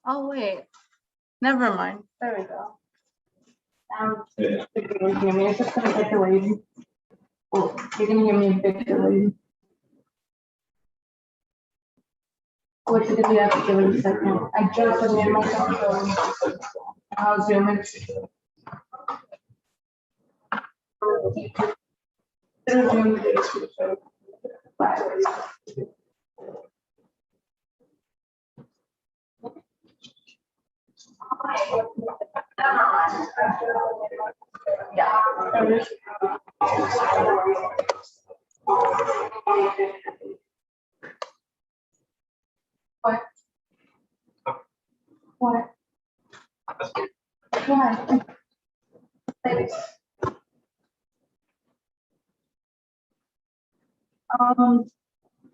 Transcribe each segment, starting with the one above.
Oh wait, never mind. There we go. You can hear me. It's just gonna get delayed. Oh, you're gonna hear me a bit delayed. What did you have to give it a second? I just submitted myself, so I'll zoom in. Yeah. What? What? Yeah. Thanks.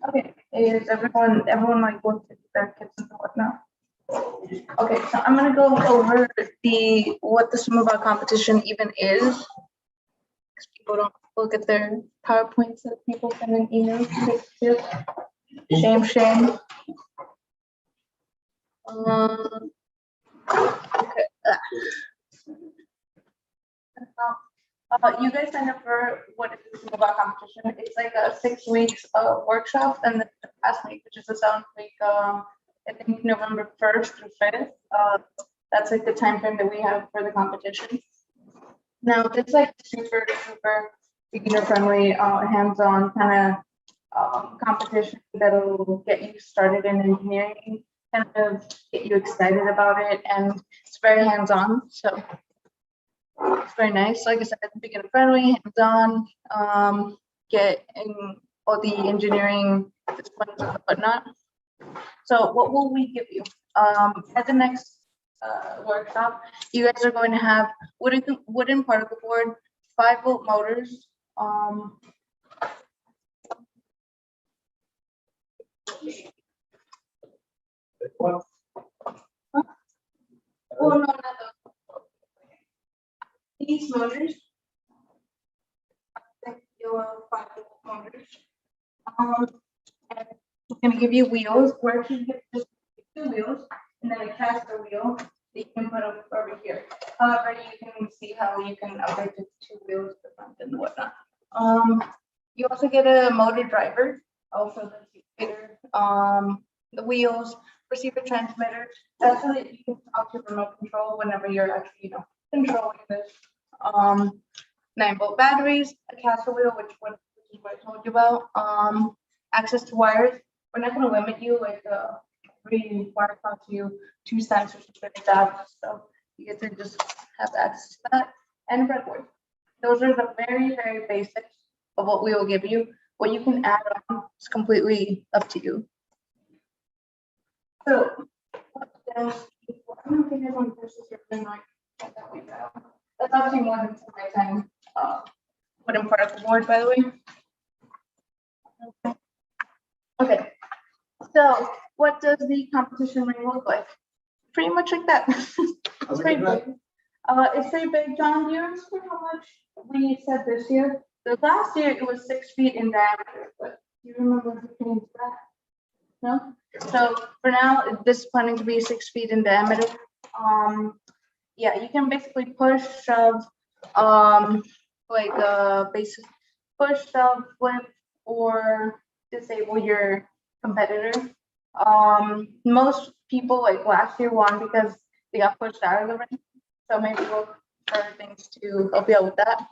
Okay, is everyone like looked at their kits and whatnot? Okay, so I'm gonna go over what the Sumobot competition even is. Because people don't look at their PowerPoints that people send in emails to. Shame. Okay. You guys signed up for what is the Sumobot competition? It's like a 6 weeks of workshops, and the past week, which is the 7th week, I think November 1st through 5th. That's like the time frame that we have for the competition. Now, it's like super beginner friendly, hands-on kind of competition that'll get you started in engineering, kind of get you excited about it, and it's very hands-on. So it's very nice. Like I said, beginner friendly, hands-on, get in all the engineering disciplines and whatnot. So what will we give you? At the next workshop, you guys are going to have wooden particle board, 5-volt motors. Well, no, not those. These motors, your 5-volt motors. And we're going to give you wheels, where you get just 2 wheels, and then a caster wheel that you can put over here. However, you can see how you can upgrade to 2 wheels, the front and whatnot. You also get a motor driver, also the wheels, receiver transmitter. That's so that you can talk to remote control whenever you're actually, controlling this. 9-volt batteries, a caster wheel, which is what I told you about. Access to wires. We're not going to limit you, like every wire costs you 2 cents or something like that. So you get to just have access to that. And breadboard. Those are the very basics of what we will give you. What you can add on is completely up to you. So I don't think everyone versus your thing like that we have. That's actually more than my time. Wooden particle board, by the way. Okay. So what does the competition ring look like? Pretty much like that. It's pretty big. It's pretty big. John, do you remember how much we said this year? The last year it was 6 feet in diameter, but do you remember looking into that? No? So for now, this is planning to be 6 feet in diameter. Yeah, you can basically push, shove, like basic push, shove, flip, or disable your competitor. Most people like last year won because they got pushed out of the ring. So maybe we'll for things to help you out with that.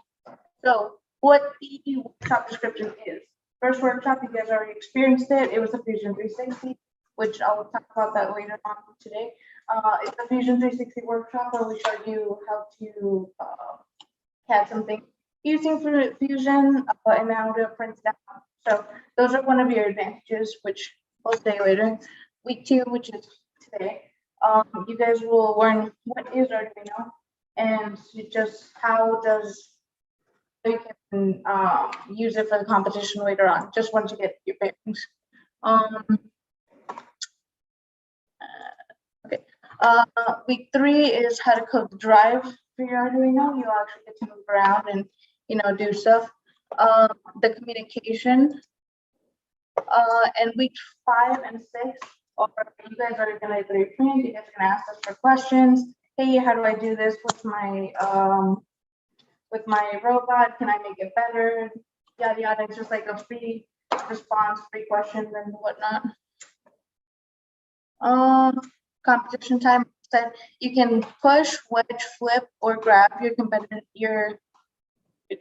So what the workshop description is. First workshop, you guys already experienced it. It was a Fusion 360, which I'll talk about that later on today. It's a Fusion 360 workshop where we showed you how to CAD something using Fusion and how to print it out. So those are one of your advantages, which I'll say later. Week 2, which is today, you guys will learn what is Arduino and just how you can use it for the competition later on, just once you get your bearings. Okay. Week 3 is how to code the drive for your Arduino. You'll actually get to move around and do stuff. The communication. And week 5 and 6 or you guys are gonna pre-print, you guys are gonna ask us for questions. Hey, how do I do this with my robot? Can I make it better? Yada yada. It's just like a free response, free questions and whatnot. Competition time said you can push, wedge, flip, or grab your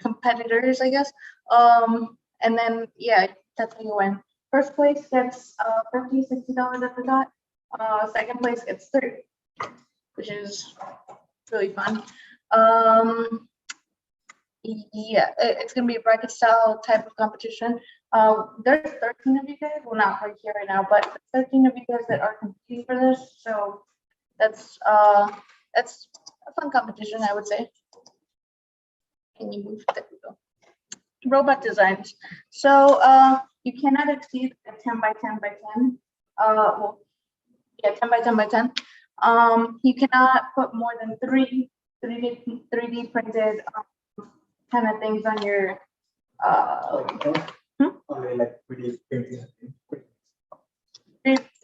competitors, I guess. And then yeah, that's how you win. First place gets $50, $60 at the dot. Second place gets 30, which is really fun. Yeah, it's gonna be a bracket style type of competition. There's 13 of you guys, well not right here right now, but 13 of you guys that are competing for this. So that's a fun competition, I would say. Can you move? There we go. Robot designs. So you cannot exceed a 10 by 10 by 10. Well, yeah, 10 by 10 by 10. You cannot put more than 3D printed kind of things on your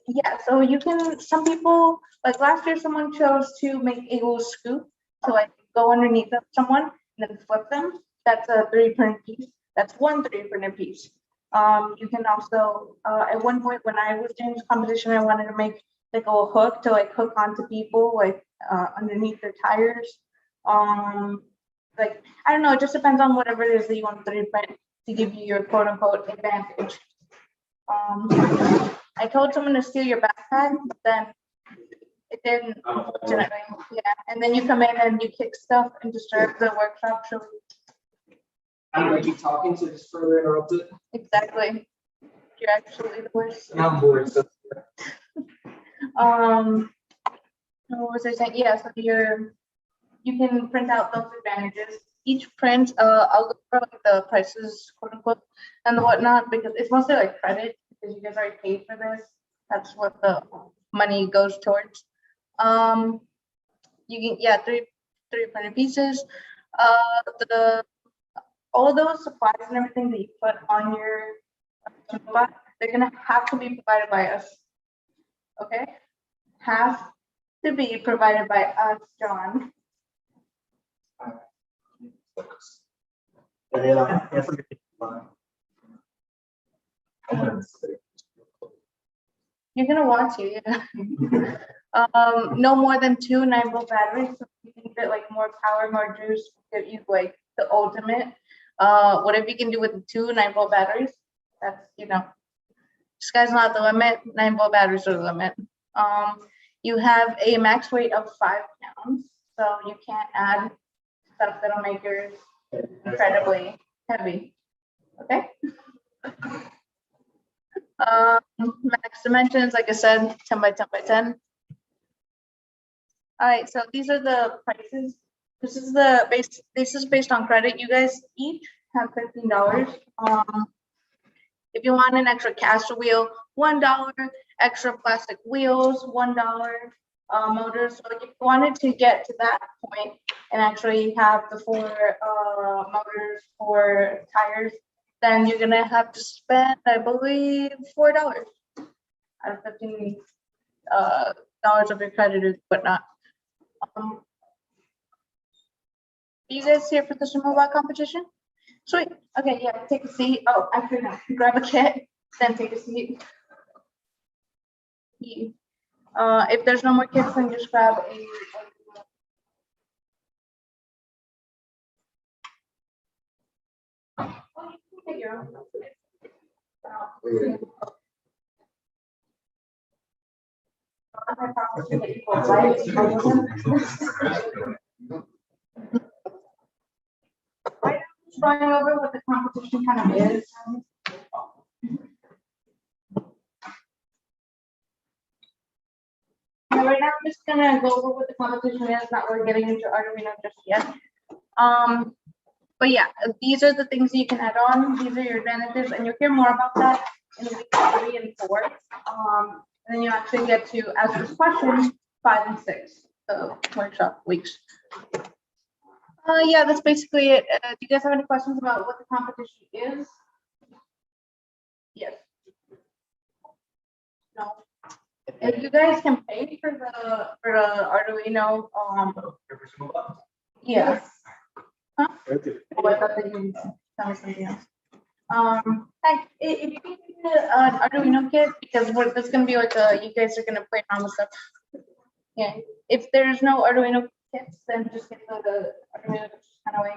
yeah, so you can, some people, like last year someone chose to make a little scoop to like go underneath of someone and then flip them. That's a 3D printed piece. That's one 3D printed piece. You can also at one point when I was doing this competition, I wanted to make like a little hook to like hook onto people like underneath their tires. Like I don't know, it just depends on whatever it is that you want to 3D print to give you your quote unquote advantage. I told someone to steal your backpack, but then it didn't. Yeah, and then you come in and you kick stuff and disturb the workshop. So I'm going to be talking to just further interrupt it. Exactly. You're actually the worst. I'm bored. So. What was I saying? Yeah, so you can print out those advantages. Each print, I'll look for like the prices, quote unquote, and whatnot, because it's mostly like credit because you guys already paid for this. That's what the money goes towards. You can, yeah, three printed pieces. All those supplies and everything that you put on your Sumobot, they're gonna have to be provided by us. Okay, have to be provided by us, John. You're gonna want to, yeah. No more than 2 9-volt batteries. So you can get like more power, more juice, give you like the ultimate. Whatever you can do with the 2 9-volt batteries, that's, you know, sky's not the limit. 9-volt batteries are the limit. You have a max weight of 5 pounds, so you can't add stuff that'll make yours incredibly heavy. Okay. Max dimensions, like I said, 10 by 10 by 10. All right, so these are the prices. This is the base. This is based on credit. You guys each have $15. If you want an extra caster wheel, $1. Extra plastic wheels, $1. Motors. So if you wanted to get to that point and actually have the 4 motors, 4 tires, then you're gonna have to spend, I believe, $4 out of $15 of your credit or whatnot. You guys here for the Sumobot competition? Sweet. Okay, yeah, take a seat. Oh, actually, no. Grab a kit, then take a seat. If there's no more kits, then just grab a. Going over what the competition kind of is. Right now, I'm just gonna go over what the competition is. Not really getting into Arduino just yet. But yeah, these are the things you can add on. These are your advantages, and you'll hear more about that in week 3 and 4. And then you actually get to ask this question 5 and 6, the workshop weeks. Yeah, that's basically it. Do you guys have any questions about what the competition is? Yes. No. If you guys can pay for the Arduino, yeah. Huh? Oh, I thought that you tell me something else. Heck, if you can get an Arduino kit, because that's gonna be like you guys are gonna play around with stuff. Yeah, if there's no Arduino kits, then just get the Arduino kind of way.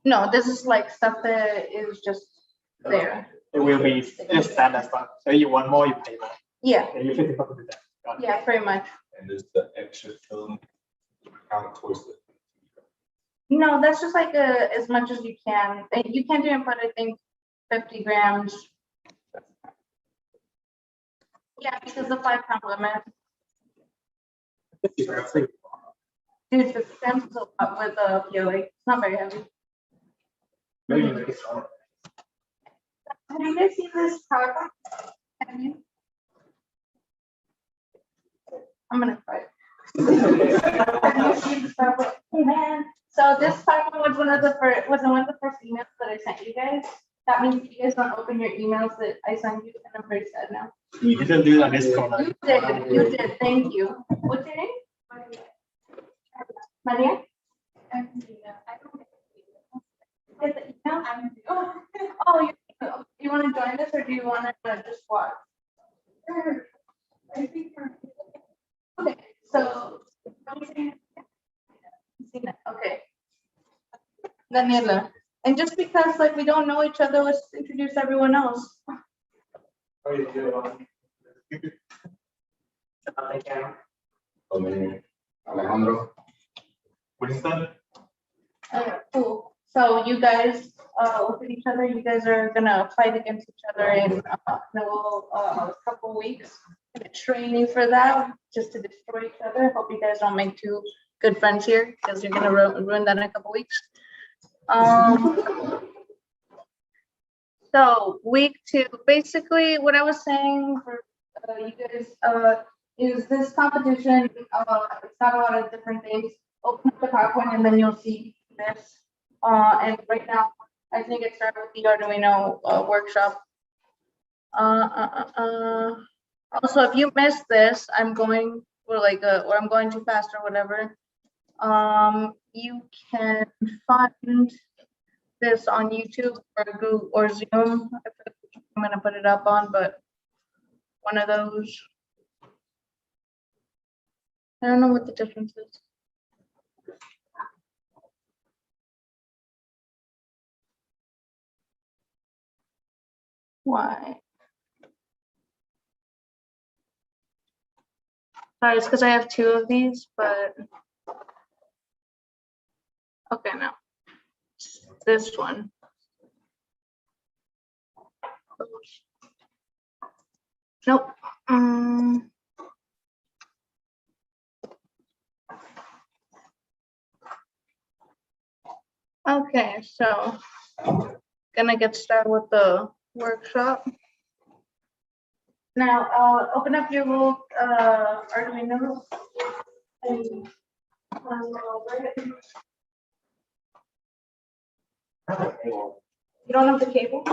No, this is like stuff that is just there. It will be standard stuff. So you want more, you pay more. Yeah, And you can talk with that. yeah, pretty much. And there's the extra film count towards the. No, that's just like as much as you can. You can't even put, I think, 50 grams. Yeah, because the 5-pound limit. Dude, 50 grams is a lot with POA. It's not very heavy. Maybe you make it smaller. Have you guys seen this product? Have you? I'm gonna try it. Have you seen this product? Hey man. So this PowerPoint was one of the first emails that I sent you guys. That means you guys don't open your emails that I sent you, and I'm very sad now. You didn't do that this corner. You did. Thank you. What's your name? Maria. Get the email? Oh, you want to join us, or do you want to just watch? Okay, so. Okay. Daniela. And just because like we don't know each other, let's introduce everyone else. How you doing? Alejandro. What is that? Cool. So you guys look at each other. You guys are gonna fight against each other in a couple weeks. Training for that, just to destroy each other. Hope you guys don't make two good friends here, because you're gonna ruin that in a couple weeks. So week 2, basically what I was saying for you guys is this competition. It's got a lot of different things. Open up the PowerPoint and then you'll see this. And right now, I think it started with the Arduino workshop. Also, if you missed this, I'm going or I'm going too fast or whatever. You can find this on YouTube or Google or Zoom. I forget which I'm gonna put it up on, but one of those. I don't know what the difference is. Why? Sorry, it's because I have 2 of these, but okay, now this one. Nope. Okay, so gonna get started with the workshop. Now, open up your little Arduino and you don't have the cable?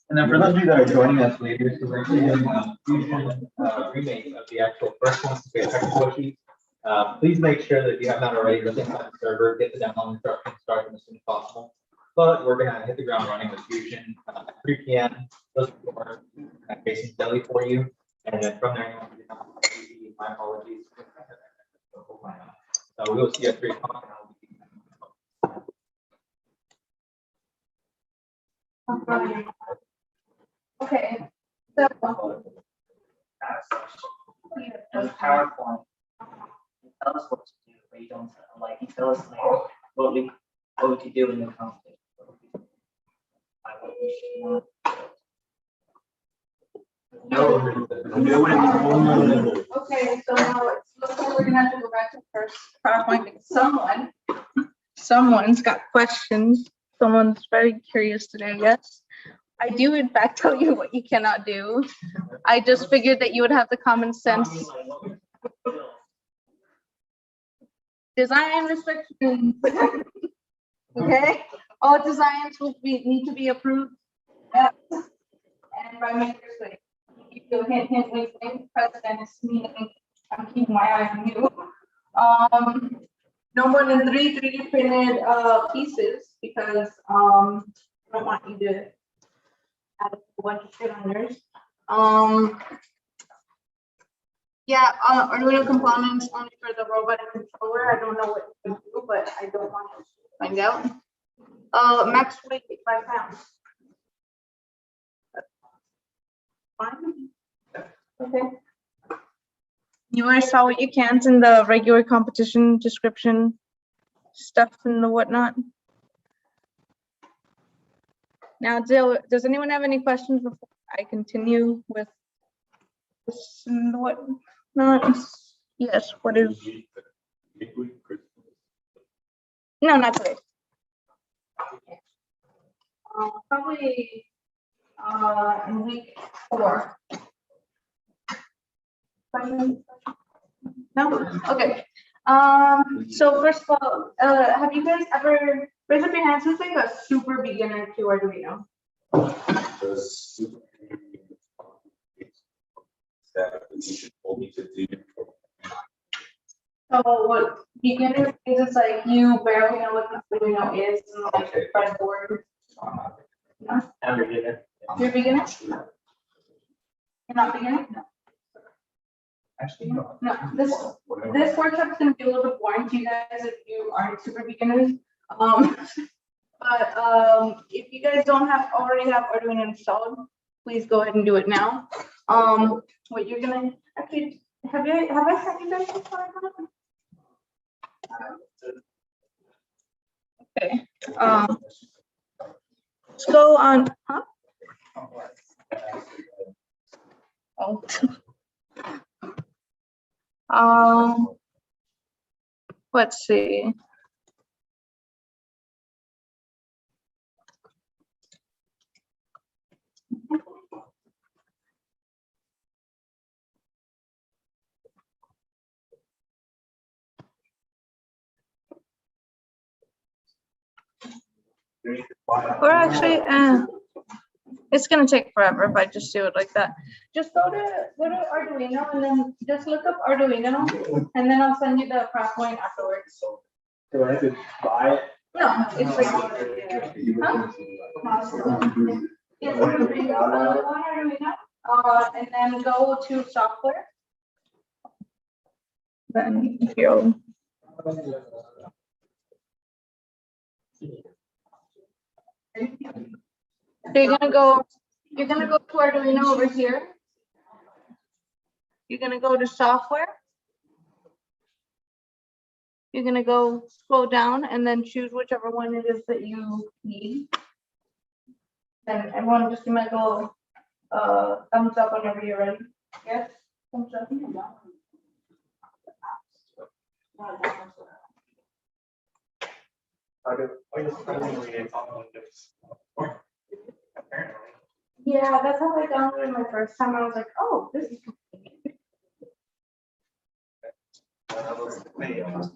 And then for those of you that are joining us later, so we're actually doing a fusion remake of the actual first one, so we have technical sheets. Please make sure that if you have not already, go inside the server, get the download instructions, start them as soon as possible. But we're gonna hit the ground running with Fusion at 3 p.m. Those are facing Delhi for you, and then from there, my apologies. So we will see you at 3 o'clock. Okay, so. Those PowerPoint. You tell us what to do, but you don't like, you tell us like what we could do in the competition. Like what we should want. Okay, so now it looks like we're gonna have to go back to first PowerPoint because someone's got questions. Someone's very curious today, yes. I do in fact tell you what you cannot do. I just figured that you would have the common sense. Design restrictions. Okay, all designs will need to be approved. Yep. And by makers, like, you do hint, hint, wink, wink, presidents, meaning I'm keeping my eye on you. No more than 3 3D printed pieces because I don't want you to have a bunch of shit on yours. Yeah, Arduino components only for the robotic controller. I don't know what you can do, but I don't want to find out. Max weight 5 pounds. Fine. Okay. You guys saw what you can't in the regular competition description stuff and the whatnot. Now, does anyone have any questions before I continue with this and whatnot? Yes, what is? No, not today. Probably in week 4. No? Okay. So first of all, have you guys ever raise up your hands who's like a super beginner to Arduino? So what beginner is, it's like you barely know what Arduino is and like breadboard. No? I'm a beginner. You're a beginner? You're not beginner? No. Actually, no. No, this workshop is gonna be a little bit boring to you guys if you aren't super beginners. But if you guys don't already have Arduino installed, please go ahead and do it now. What you're gonna actually have I sent you guys this one? Okay. Let's go on. Huh? Oh. Let's see. Or actually, it's gonna take forever if I just do it like that. Just go to Arduino and then just look up Arduino, and then I'll send you the PowerPoint afterwards. Do I have to buy it? No, it's like. Huh? Yes, Arduino, and then go to software. Then you'll. So you're gonna go to Arduino over here. You're gonna go to software. You're gonna go scroll down and then choose whichever one it is that you need. And everyone just give me a little thumbs up whenever you're ready. Yes, thumbs up. Yeah, that's how I downloaded my first time. I was like, oh, this is convenient.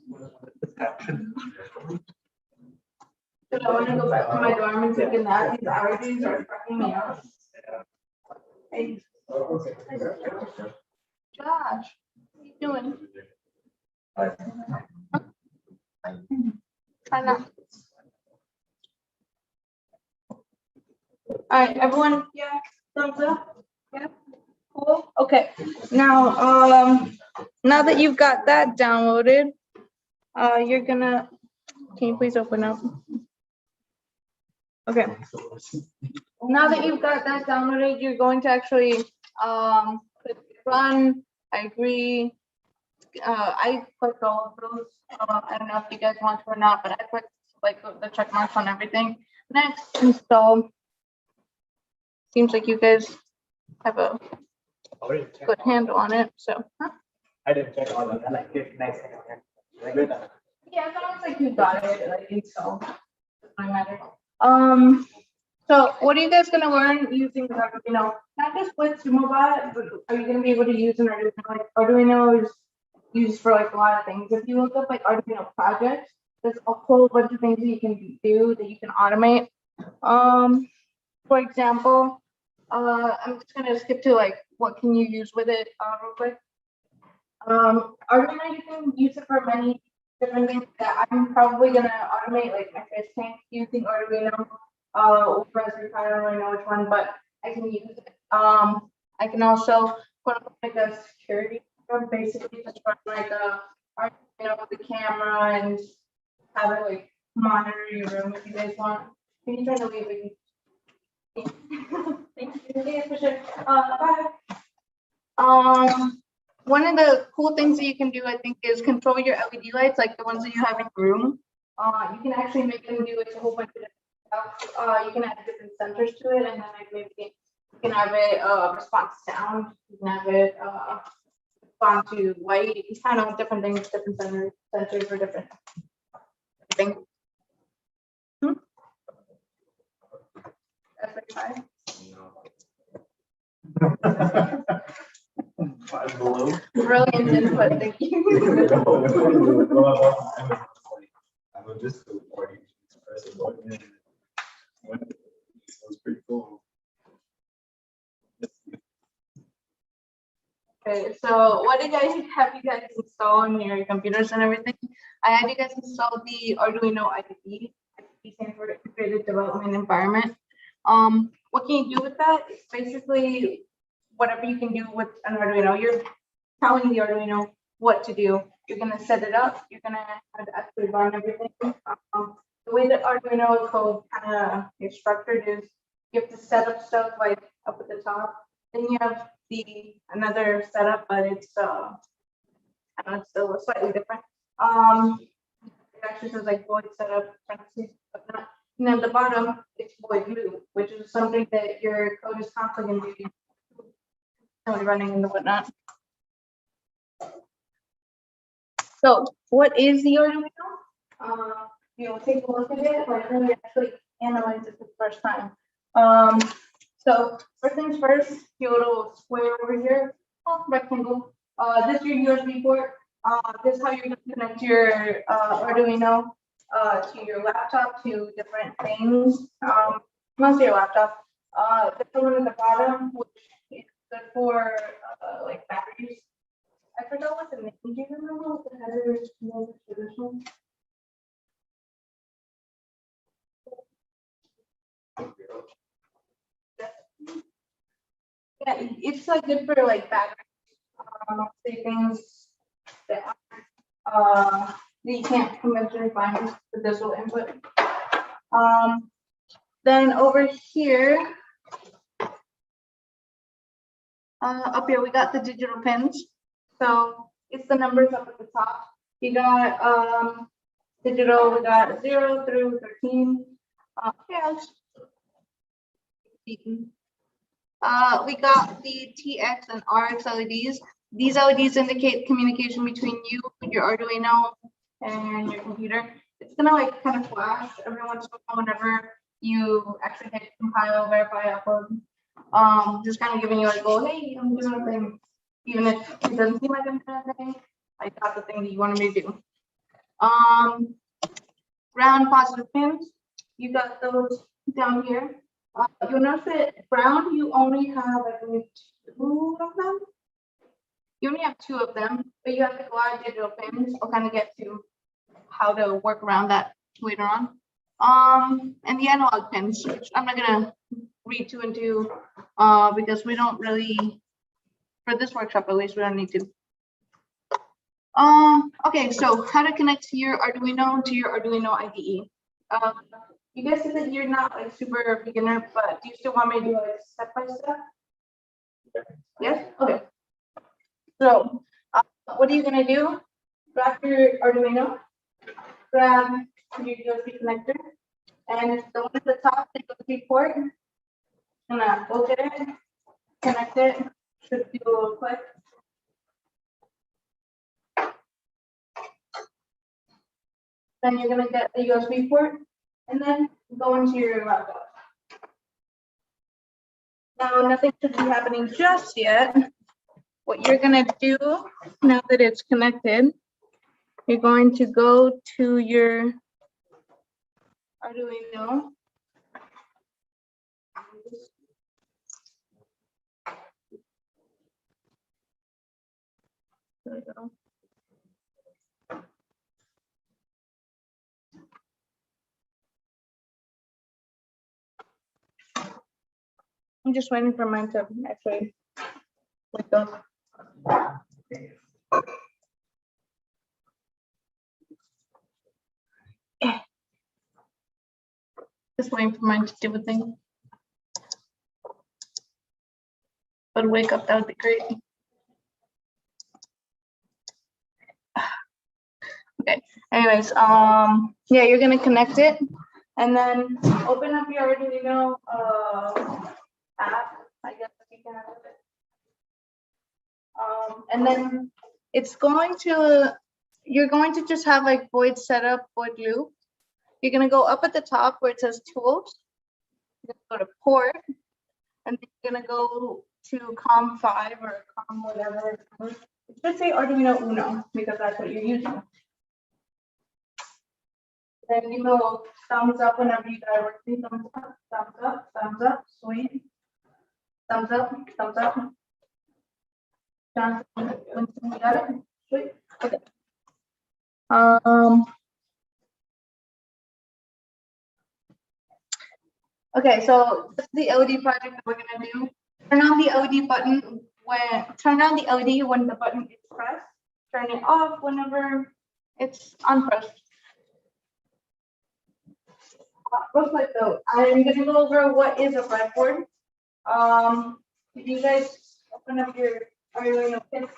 So I want to go back to my dorm and take a nap. These allergies are fucking me up. Hey. Josh, what are you doing? Try not. All right, everyone, yeah, thumbs up. Yeah, cool. Okay, now, now that you've got that downloaded, you're gonna, can you please open up? Okay. now that you've got that downloaded, you're going to actually click run. I agree. I clicked all of those. I don't know if you guys want to or not, but I clicked like the check marks on everything. Next, install. Seems like you guys have a good handle on it. So, I didn't check all of that, like this next thing. yeah, it sounds like you got it. Like install. Doesn't matter. So what are you guys gonna learn using the Arduino? Not just with Sumobot, but are you gonna be able to use an Arduino? Like Arduino is used for like a lot of things. If you look up like Arduino projects, there's a whole bunch of things that you can do that you can automate. For example, I'm just gonna skip to like what can you use with it real quick. Arduino, you can use it for many different things that I'm probably gonna automate, like my fish tank using Arduino. Raspberry Pi, I don't really know which one, but I can use it. I can also put up like a security program, basically just run like a Arduino with the camera and have it like monitor your room if you guys want. Can you try to leave it? Thank you. Okay, for sure. Bye. One of the cool things that you can do, I think, is control your LED lights, like the ones that you have in your room. You can actually make them do like a whole bunch of different stuff. You can add different sensors to it, and then like maybe you can have it respond to sound. You can have it respond to light. You can kind of different things, different sensors for different things. That's pretty fine. Brilliant input, thank you. I'm a disco party. Sounds pretty cool. Okay, so what did I have you guys install on your computers and everything? I had you guys install the Arduino IDE. IDE stands for Integrated Development Environment. What can you do with that? It's basically whatever you can do with an Arduino. You're telling the Arduino what to do. You're gonna set it up. You're gonna have to actually run everything. The way that Arduino code kind of is structured is you have to set up stuff like up at the top. Then you have another setup, but it's I don't know, it's still slightly different. It actually says like void setup parentheses, but not. And then at the bottom, it's void loop, which is something that your code is constantly going to be running and whatnot. So what is the Arduino? You'll take a look at it, like really actually analyze it for the first time. So first things first, your little square over here, rectangle. This is your USB port. This is how you're going to connect your Arduino to your laptop, to different things. Mostly your laptop. The one at the bottom, which is good for like batteries. I forgot what the name. Do you remember what the header is for this one? Yeah, it's like good for like batteries. Say things that you can't conventionally find with this little input. Then over here, up here we got the digital pins. So it's the numbers up at the top. You got digital. We got 0 through 13. Yeah. We got the TX and RX LEDs. These LEDs indicate communication between you and your Arduino and your computer. It's gonna like kind of flash every once in a while whenever you actually hit compile, verify, upload. Just kind of giving you like, oh, hey, I'm doing a thing. Even if it doesn't seem like I'm doing a thing, I got the thing that you wanted me to do. Ground positive pins, you got those down here. You'll notice that ground, you only have, I believe, 2 of them. You only have 2 of them, but you have like a lot of digital pins. I'll kind of get to how to work around that later on. And the analog pins, which I'm not gonna read too into because we don't really, for this workshop at least, we don't need to. Okay, so how to connect to your Arduino IDE. You guys said that you're not like super beginner, but do you still want me to do like step by step? Yes, okay. So, what are you gonna do? Grab your Arduino, grab your USB connector, and the one at the top, the USB port. Gonna open it, connect it, should be a little quick. Then you're gonna get a USB port, and then go into your laptop. Now, nothing should be happening just yet. What you're gonna do now that it's connected, you're going to go to your Arduino. There we go. I'm just waiting for mine to actually wake up. Just waiting for mine to do a thing. But wake up, that would be great. Okay, anyways, yeah, you're gonna connect it and then open up your Arduino app, I guess you can have it. And then it's going to, you're going to just have like void setup, void loop. You're gonna go up at the top where it says tools. You're gonna go to port, and then you're gonna go to COM5 or COM whatever. It should say Arduino Uno because that's what you're using. Then you go thumbs up whenever you got everything. Thumbs up, thumbs up, sweet. Thumbs up, thumbs up. Johnson, Winston, you got it? Sweet. Okay. Okay, so this is the LED project that we're gonna do. Turn on the LED button turn on the LED when the button is pressed. Turn it off whenever it's unpressed. Real quick though, I'm gonna go over what is a breadboard. If you guys open up your Arduino kit,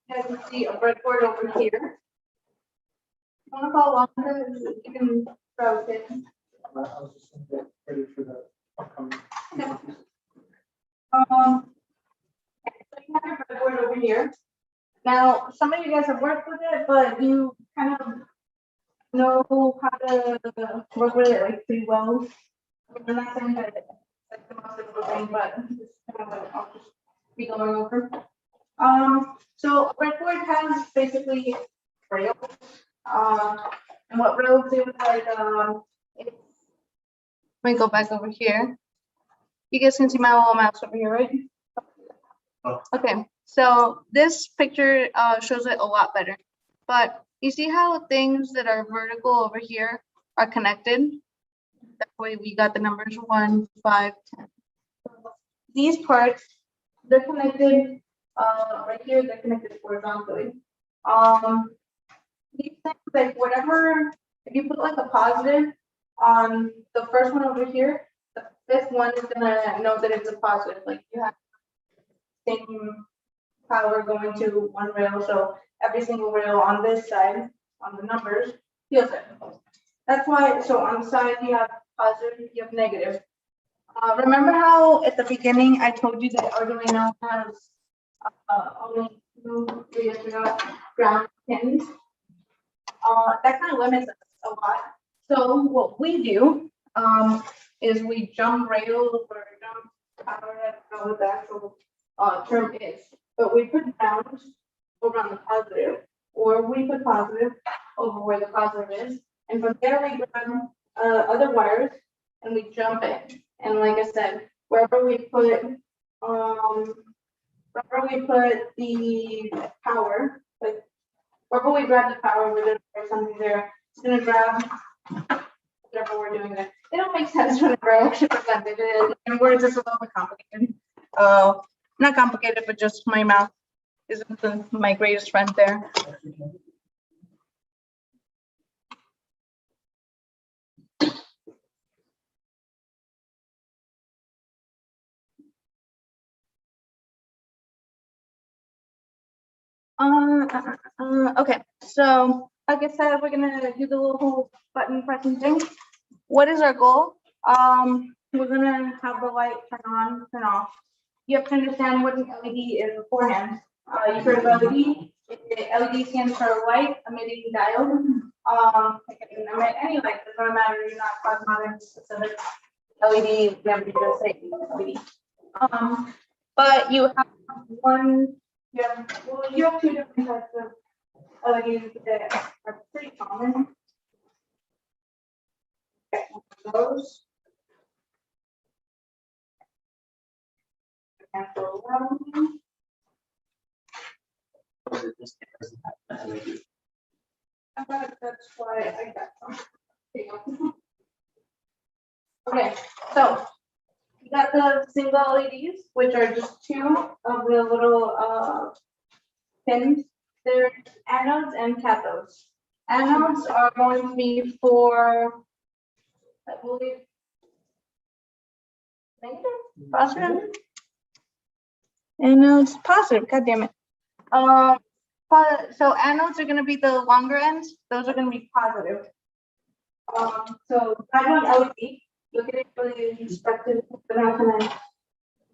you guys can see a breadboard over here. If you wanna follow along, you can browse it. I was just gonna get ready for the upcoming. So you have your breadboard over here. Now, some of you guys have worked with it, but you kind of know how to work with it like pretty well. I'm not saying that it's like the most difficult thing, but it's kind of what I'll just be going over. So a breadboard has basically rails. And what rails do is like let me go back over here. You guys can see my little mouse over here, right? Okay, so this picture shows it a lot better. But you see how things that are vertical over here are connected? That way we got the numbers 1, 5, 10. These parts, they're connected right here, they're connected horizontally. These things, like whatever, if you put like a positive on the first one over here, the fifth one is gonna know that it's a positive. Like you have same power going to one rail, so every single rail on this side, on the numbers, feels it. That's why, so on the side you have positive, you have negative. Remember how at the beginning I told you that Arduino has only 2 ground pins? That kind of limits us a lot. So what we do is we jump rails or jump power, I don't know what the actual term is, but we put ground over on the positive, or we put positive over where the positive is, and from there we grab other wires and we jump it. And like I said, wherever we put the power, like wherever we grab the power, we're gonna put something there. It's gonna grab whatever we're doing there. It don't make sense whenever I actually present it. In words, it's a little bit complicated. Not complicated, but just my mouth isn't my greatest friend there. Okay, so like I said, we're gonna do the little whole button pressing thing. What is our goal? We're gonna have the light turn on, turn off. You have to understand what an LED is beforehand. You've heard of LED. LED stands for light emitting diode. It can emit any light, doesn't matter, you're not talking about any specific LED, whatever you just say LED. But you have you have two different types of LEDs that are pretty common. Those. And so, that's why I got some. Okay, so you got the single LEDs, which are just two of the little pins. There's anodes and cathodes. Anodes are going to be for, I believe, negative, positive. Anodes, positive. God damn it. So anodes are going to be the longer ends. Those are going to be positive. So I want LED. Look at it for the inspected,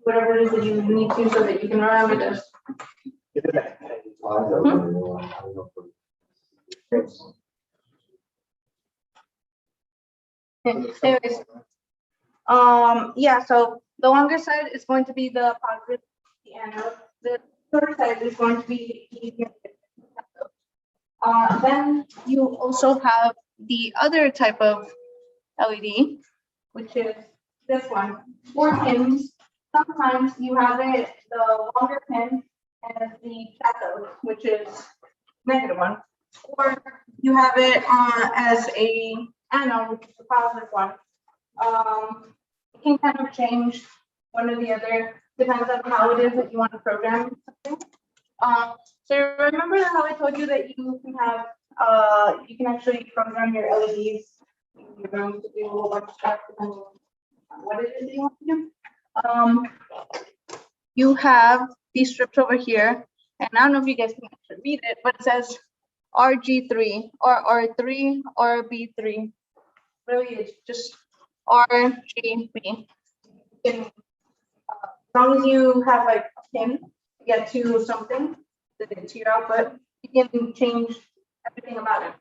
whatever it is that you need to, so that you can remember this. Anyways, yeah. So the longer side is going to be the positive, the anode. The shorter side is going to be the cathode. Then you also have the other type of LED, which is this one, 4 pins. Sometimes you have it, the longer pin as the cathode, which is negative one, or you have it as a anode, which is the positive one. It can kind of change one or the other, depends on how it is that you want to program something. So remember how I told you that you can have, you can actually program your LEDs. You're going to do a whole bunch of stuff depending on what it is that you want to do. You have these strips over here, and I don't know if you guys can actually read it, but it says RG3 or R3 or B3. Really, it's just RGB. As long as you have like a pin to get to something, to your output, you can change everything about it.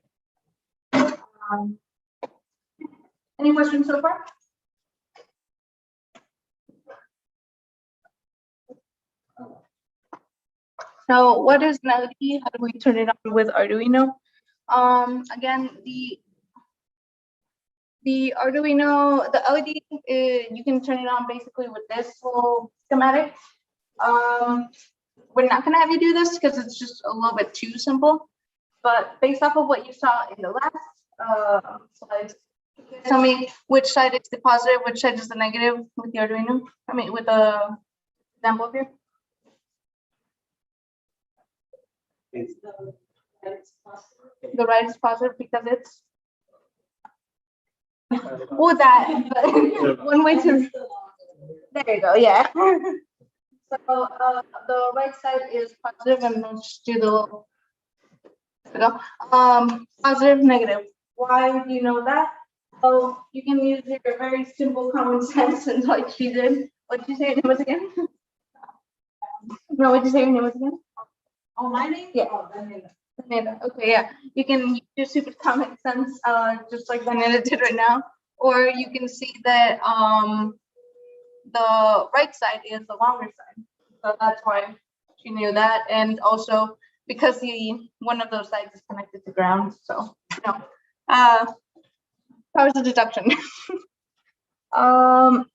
Any questions so far? So what is an LED? How do we turn it on with Arduino? Again, the Arduino, the LED, you can turn it on basically with this little schematic. We're not gonna have you do this because it's just a little bit too simple. But based off of what you saw in the last slides, tell me which side is the positive, which side is the negative with the Arduino. I mean, with the example up here. The right is positive because it's. Well, that one way to. There you go. Yeah. So the right side is positive, and let's do the little. Positive, negative. Why do you know that? So you can use your very simple common sense, and like she did. What did you say your name was again? No, what did you say your name was again? Oh, my name? Yeah. Oh, Vanilla. Okay, yeah. You can use your super common sense, just like Vanilla did right now. Or you can see that the right side is the longer side. So that's why she knew that. And also because one of those sides is connected to ground. So no. Powers of deduction.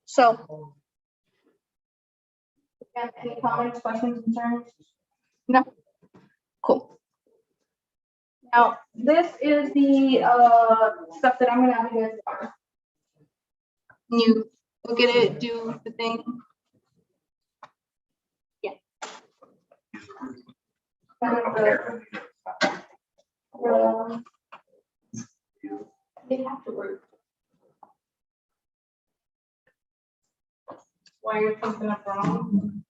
So again, any comments, questions, concerns? No? Cool. Now, this is the stuff that I'm gonna have you guys do. You look at it, do the thing. Yeah. They have to work. Why you're thinking up wrong?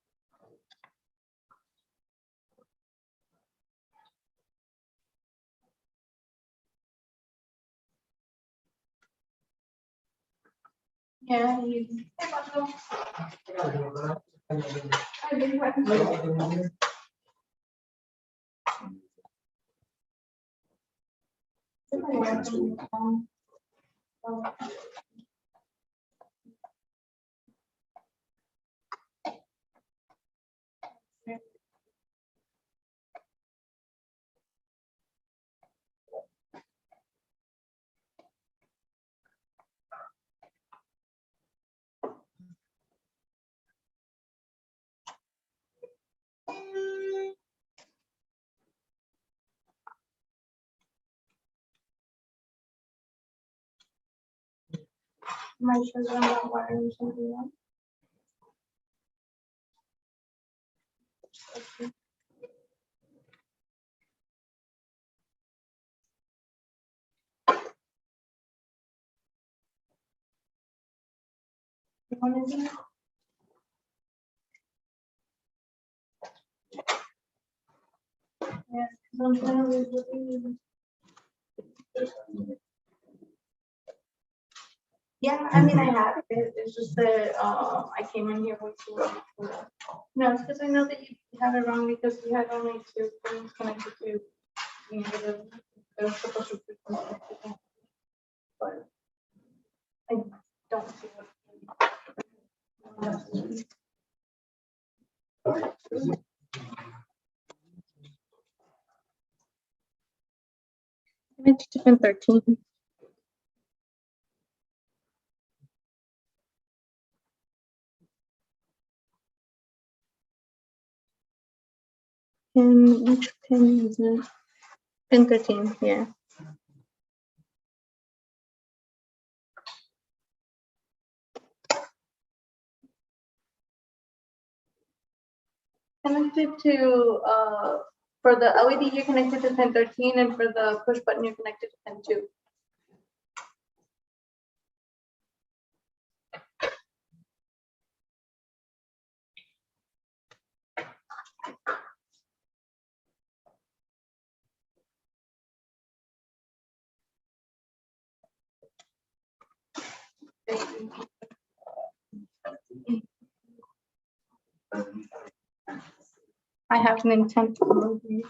Yeah. You. Hey, Bosco. Hi, big friend. My sugar not wiring something on. You want to do it? Yeah, 'cause I'm trying to read what you- Yeah, I mean, I have, it's just that, I came in here with two. No, it's because I know that you have it wrong because you had only two things connected to, you know, the supposed to be connected. But I don't see what. It's different 13. And which pin is it? Pin 13, yeah. Connected to, for the LED, you're connected to pin 13, and for the push button, you're connected to pin 2. I have an intent to move you.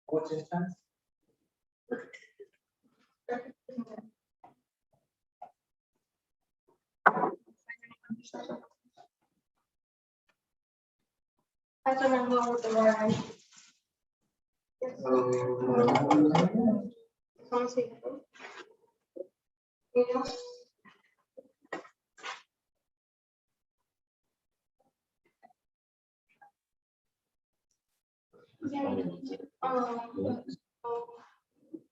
What's his time? That's what I'm going with the wiring. Someone see it? You know? Yeah, so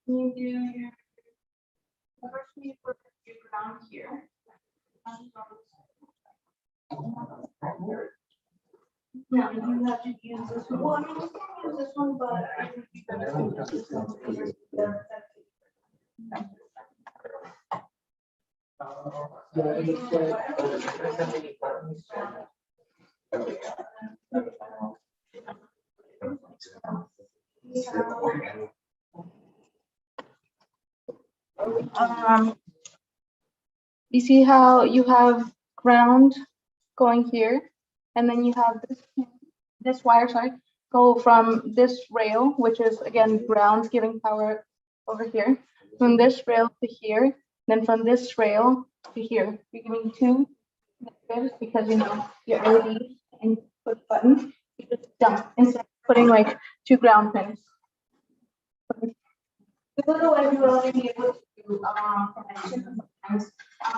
you do your, first you put your ground here. No, you have to use this one. Well, I mean, you can use this one, but I think you better use this one because you see how you have ground going here, and then you have this wire, sorry, go from this rail, which is again ground giving power over here, from this rail to here, then from this rail to here. You're giving two negatives because you know your LED and push button. You just dump instead of putting like two ground pins. Because otherwise you will only be able to connect sometimes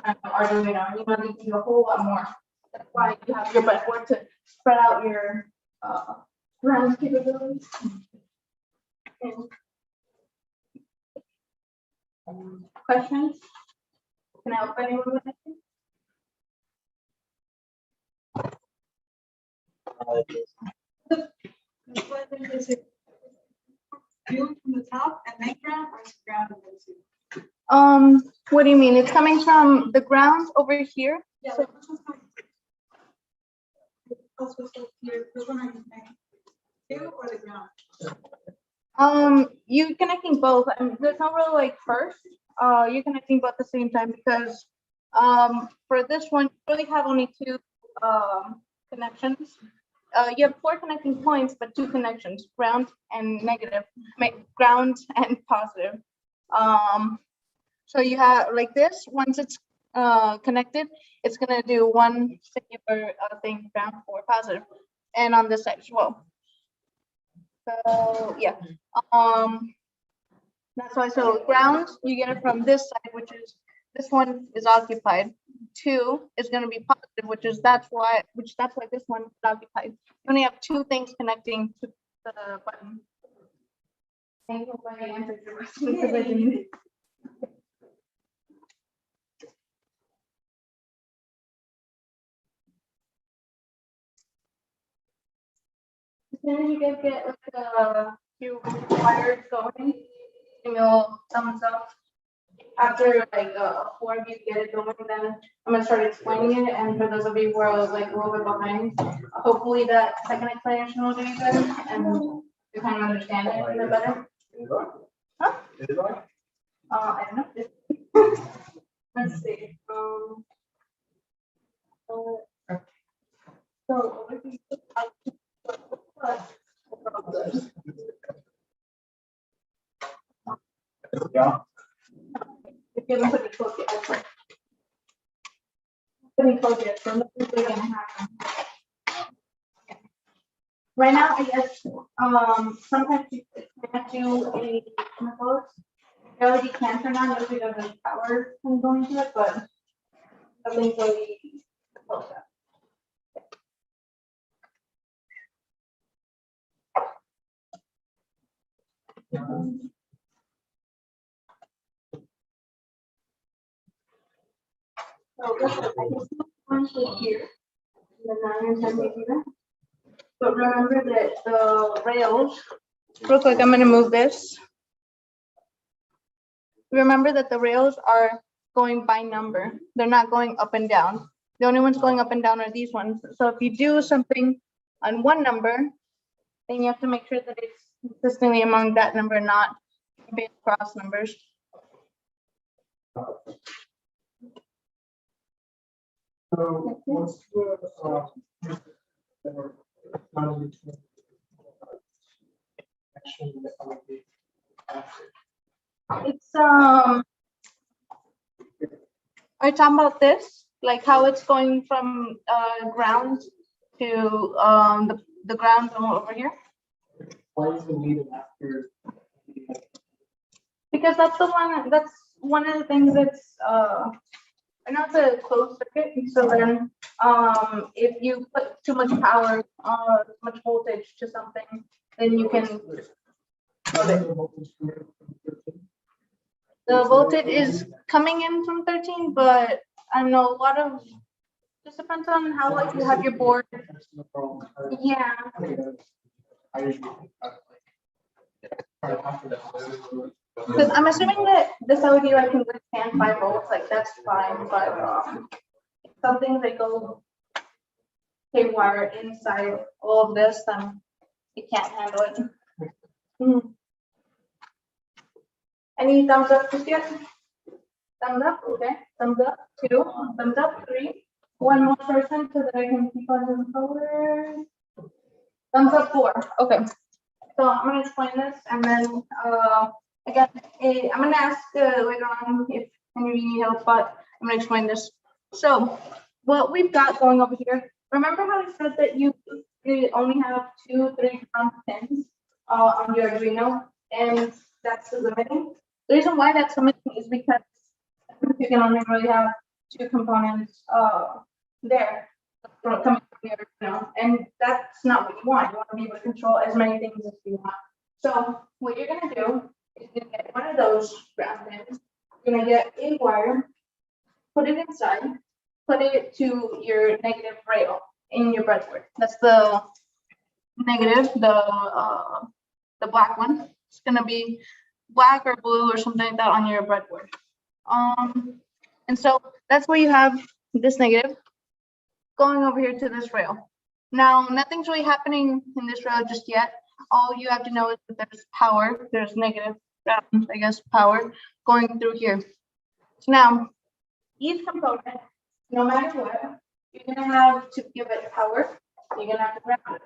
on Arduino, and you know you can do a whole lot more. That's why you have your breadboard to spread out your ground capabilities. Questions? Can I help anyone with anything? View from the top and make ground or is ground in those two? What do you mean? It's coming from the ground over here. Yeah. So- Which one's coming? Also, so here, which one are you saying? Two or the ground? You're connecting both. I mean, there's not really like first. You're connecting both at the same time because for this one, you really have only two connections. You have 4 connecting points, but 2 connections: ground and negative, ground and positive. So you have like this. Once it's connected, it's gonna do one singular thing, ground or positive, and on this side as well. So yeah, that's why. So ground, you get it from this side, which is this one is occupied. 2 is going to be positive, that's why this one is occupied. You only have 2 things connecting to the button. I hope I answered your question. As soon as you guys get like a few wires going, you'll thumbs up. After like 4 of you get it going, then I'm gonna start explaining it. And for those of you who are like a little bit behind, hopefully that second explanation will do you good and you kind of understand it a bit better. Huh? I don't know. Let's see. So Yeah. if you haven't put it close yet, I'll put it close yet, so nothing's really gonna happen. Right now, I guess, sometimes you can't do a chemicals. It already can turn on just because of power from going to it, but nothing's really close up. So this is, I guess, one here. The 9 and 10 maybe there. But remember that the rails, real quick, I'm gonna move this. Remember that the rails are going by number. They're not going up and down. The only ones going up and down are these ones. So if you do something on one number, then you have to make sure that it's consistently among that number, not big cross numbers. So what's the It's are you talking about this? Like how it's going from ground to the ground over here? why is it needed after? Because that's one of the things that's I know it's a closed circuit, so then if you put too much power, too much voltage to something, then you can. The voltage is coming in from 13, but I know a lot of, just depends on how like you have your board. Yeah. I usually Because I'm assuming that this LED I can withstand 5 volts, like that's fine, but some things that go haywire inside all of this, then it can't handle it. Mhm. Any thumbs up just yet? Thumbs up, okay. Thumbs up, 2. Thumbs up, 3. One more person so that I can keep on moving forward. Thumbs up, 4. Okay. So I'm gonna explain this, and then again, I'm gonna ask later on if any of you need help, but I'm gonna explain this. So what we've got going over here. Remember how I said that you only have 2 3-pound pins on your Arduino, and that's the limiting. The reason why that's limiting is because you can only really have 2 components there coming from the Arduino, and that's not what you want. You want to be able to control as many things as you want. So what you're gonna do is you're gonna get one of those ground pins. You're gonna get a wire, put it inside, put it to your negative rail in your breadboard. That's the negative, the black one. It's gonna be black or blue or something like that on your breadboard. And so that's where you have this negative going over here to this rail. Now, nothing's really happening in this rail just yet. all you have to know is that there's power, there's negative, I guess, power going through here. So now, each component, no matter what, you're gonna have to give it power, you're gonna have to ground it.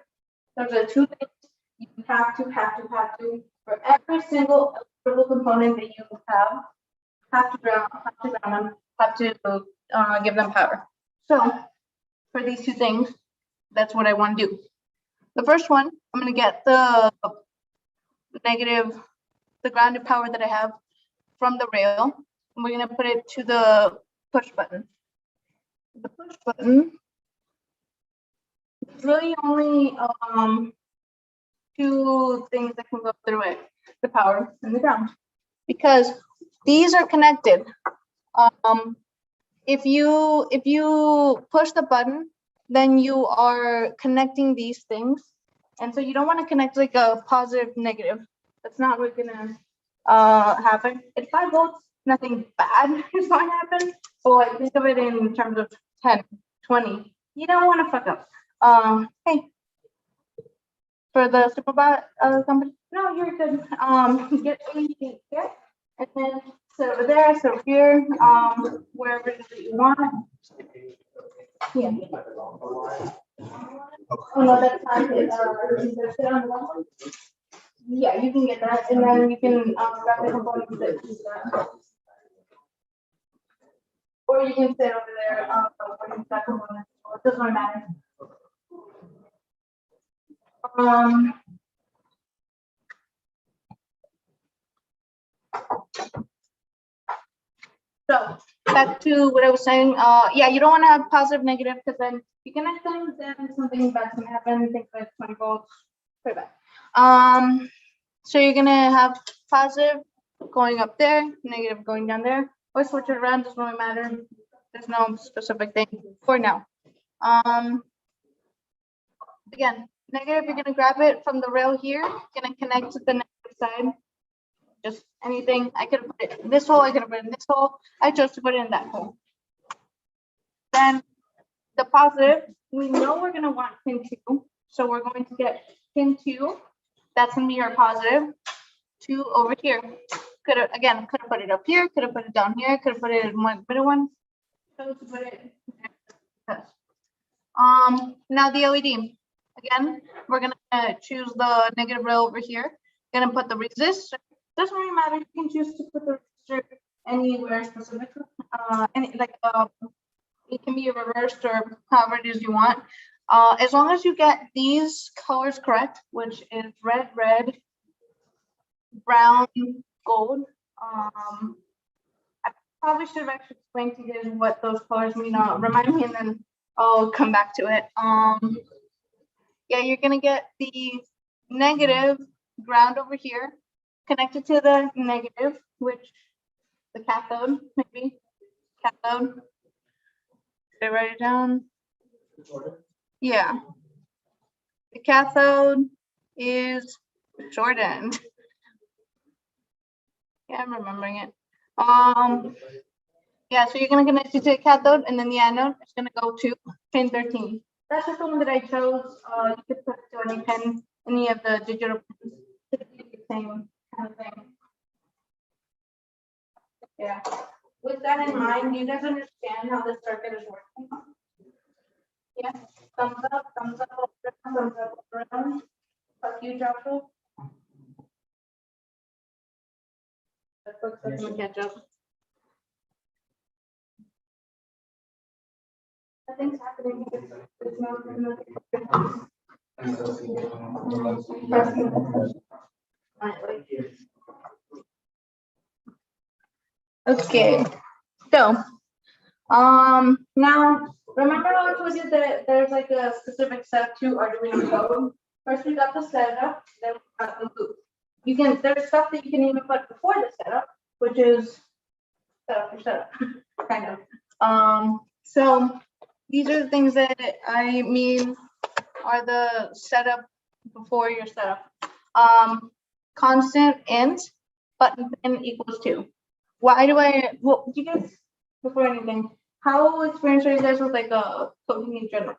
Those are two things you have to, for every single electrical component that you have to ground them, have to give them power. So for these two things, that's what I want to do. The first one, I'm going to get the negative, the grounded power that I have from the rail, and we're going to put it to the push button. The push button is really only two things that can go through it, the power and the ground, because these are connected. If you push the button, then you are connecting these things, and so you don't want to connect like a positive negative. That's not what's gonna happen. At 5 volts, nothing bad is going to happen. But like, think of it in terms of 10, 20. You don't want to fuck up. Hey, for the Sumobot company, no, you're good. Get anything here, and then sit over there, sit over here, wherever it is that you want. Yeah. Oh no, that's fine. Sit on the wall. Yeah, you can get that, and then you can grab the components that use that. Or you can sit over there, with that component. It doesn't matter. So back to what I was saying. Yeah, you don't want to have positive, negative, because then you connect them, then something bad's gonna happen. Think like 20 volts, pretty bad. So you're gonna have positive going up there, negative going down there, or switch it around. Doesn't really matter. There's no specific thing for now. Again, negative, you're gonna grab it from the rail here, gonna connect to the negative side. Just anything. I could have put it in this hole, I could have put it in this hole. I chose to put it in that hole. Then the positive, we know we're gonna want pin 2. So we're going to get pin 2. That's gonna be our positive. 2 over here. Could have put it up here, could have put it down here, could have put it in one middle one. So to put it there. Now the LED. Again, we're gonna choose the negative rail over here. Gonna put the resistor. Doesn't really matter. You can choose to put the resistor anywhere specific. It can be reversed or however it is you want. As long as you get these colors correct, which is red, red, brown, gold. I probably should have actually explained to you guys what those colors mean. Remind me, and then I'll come back to it. Yeah, you're gonna get the negative ground over here, connected to the negative, which the cathode, maybe cathode. Did I write it down? Yeah. The cathode is short end. Yeah, I'm remembering it. Yeah, so you're gonna connect it to the cathode, and then the anode is gonna go to pin 13. That's just the one that I chose. You could put it to any pin, any of the digital pins. It's the same kind of thing. Yeah. With that in mind, do you guys understand how this circuit is working? Yeah. Thumbs up, thumbs up, thumbs up, around. Fuck you, Joshua. That looks like you catch up. Nothing's happening. There's no. Okay, so now remember how I told you that there's like a specific step to Arduino code. First we got the setup, then we got the loop. There's stuff that you can even put before the setup, which is setup, kind of. So these are the things that I mean are the setup before your setup. Constant int button pin equals 2. Why do well, you guys, before anything, how experienced are you guys with like coding in general?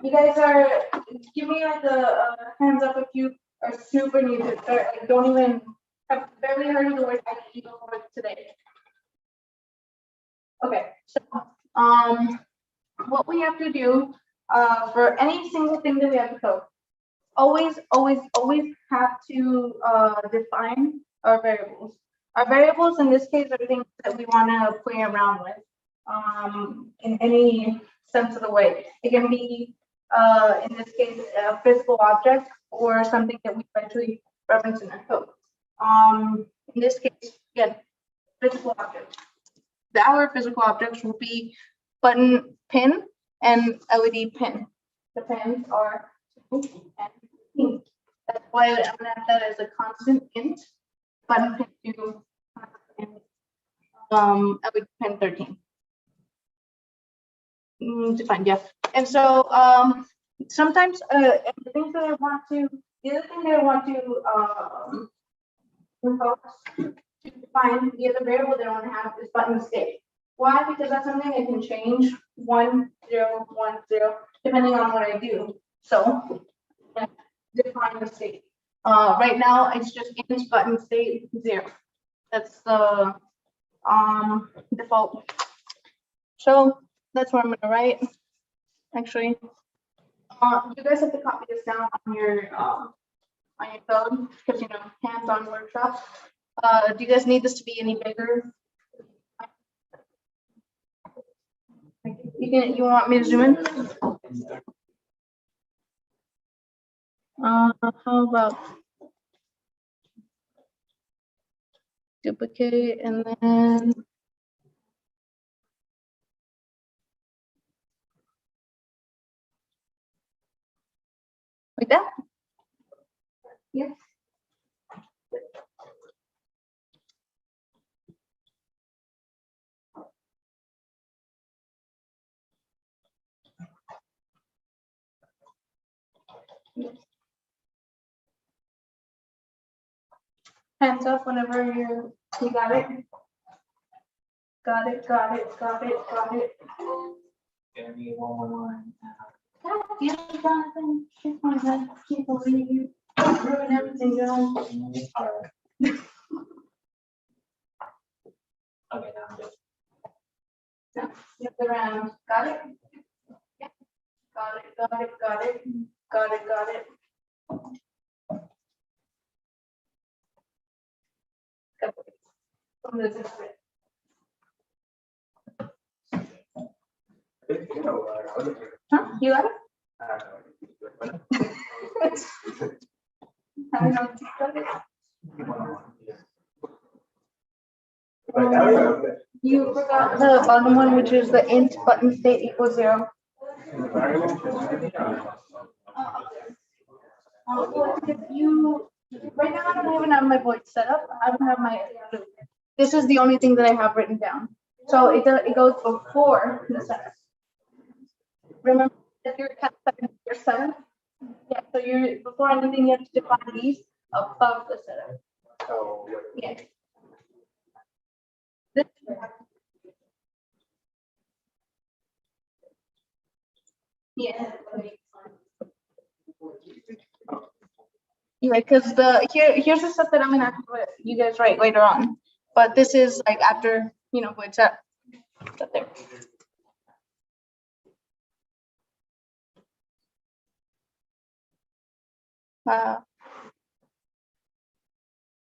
You guys are, give me like a hands up if you are super new to start, like don't even, have barely heard of the word IT before today. Okay, so, what we have to do, for any single thing that we have to code, always have to, define our variables. Our variables in this case are things that we want to play around with, in any sense of the way. It can be, in this case, a physical object or something that we eventually reference in our code. In this case, again, physical objects. Our physical objects will be button pin and LED pin. The pins are 2 and 15. That's why I'm gonna have that as a constant int. Button pin 2 and LED pin 13. Defined, yeah. And so sometimes the things that I want to, the other thing that I want to to define the other variable that I want to have is button state. Why? Because that's something I can change 1, 0, 1, 0, depending on what I do. So define the state. Right now it's just int button state 0. That's the default. So that's what I'm gonna write. Actually, you guys have to copy this down on your code because you know hands-on workshop. Do you guys need this to be any bigger? You want me to zoom in? How about duplicate and then like that? Yes. Hands up whenever you got it. Got it. Give me one more. Yes, Jonathan. Shake my head. Can't believe you. Ruin everything, John. Alright. Okay, now I'm good. Flip around. Got it? Yeah. Got it. Huh? You got it? Have you not got it? You forgot the bottom one, which is the int button state equals 0. If you, right now I don't even have my voice set up. I don't have my, this is the only thing that I have written down. So it goes before the setup. Remember, if you're your setup, yeah, so you're, before anything, you have to define these above the setup. Yeah. This, yeah. Yeah, because here's the stuff that I'm gonna have to put you guys write later on. But this is like after, you know, what's up there. All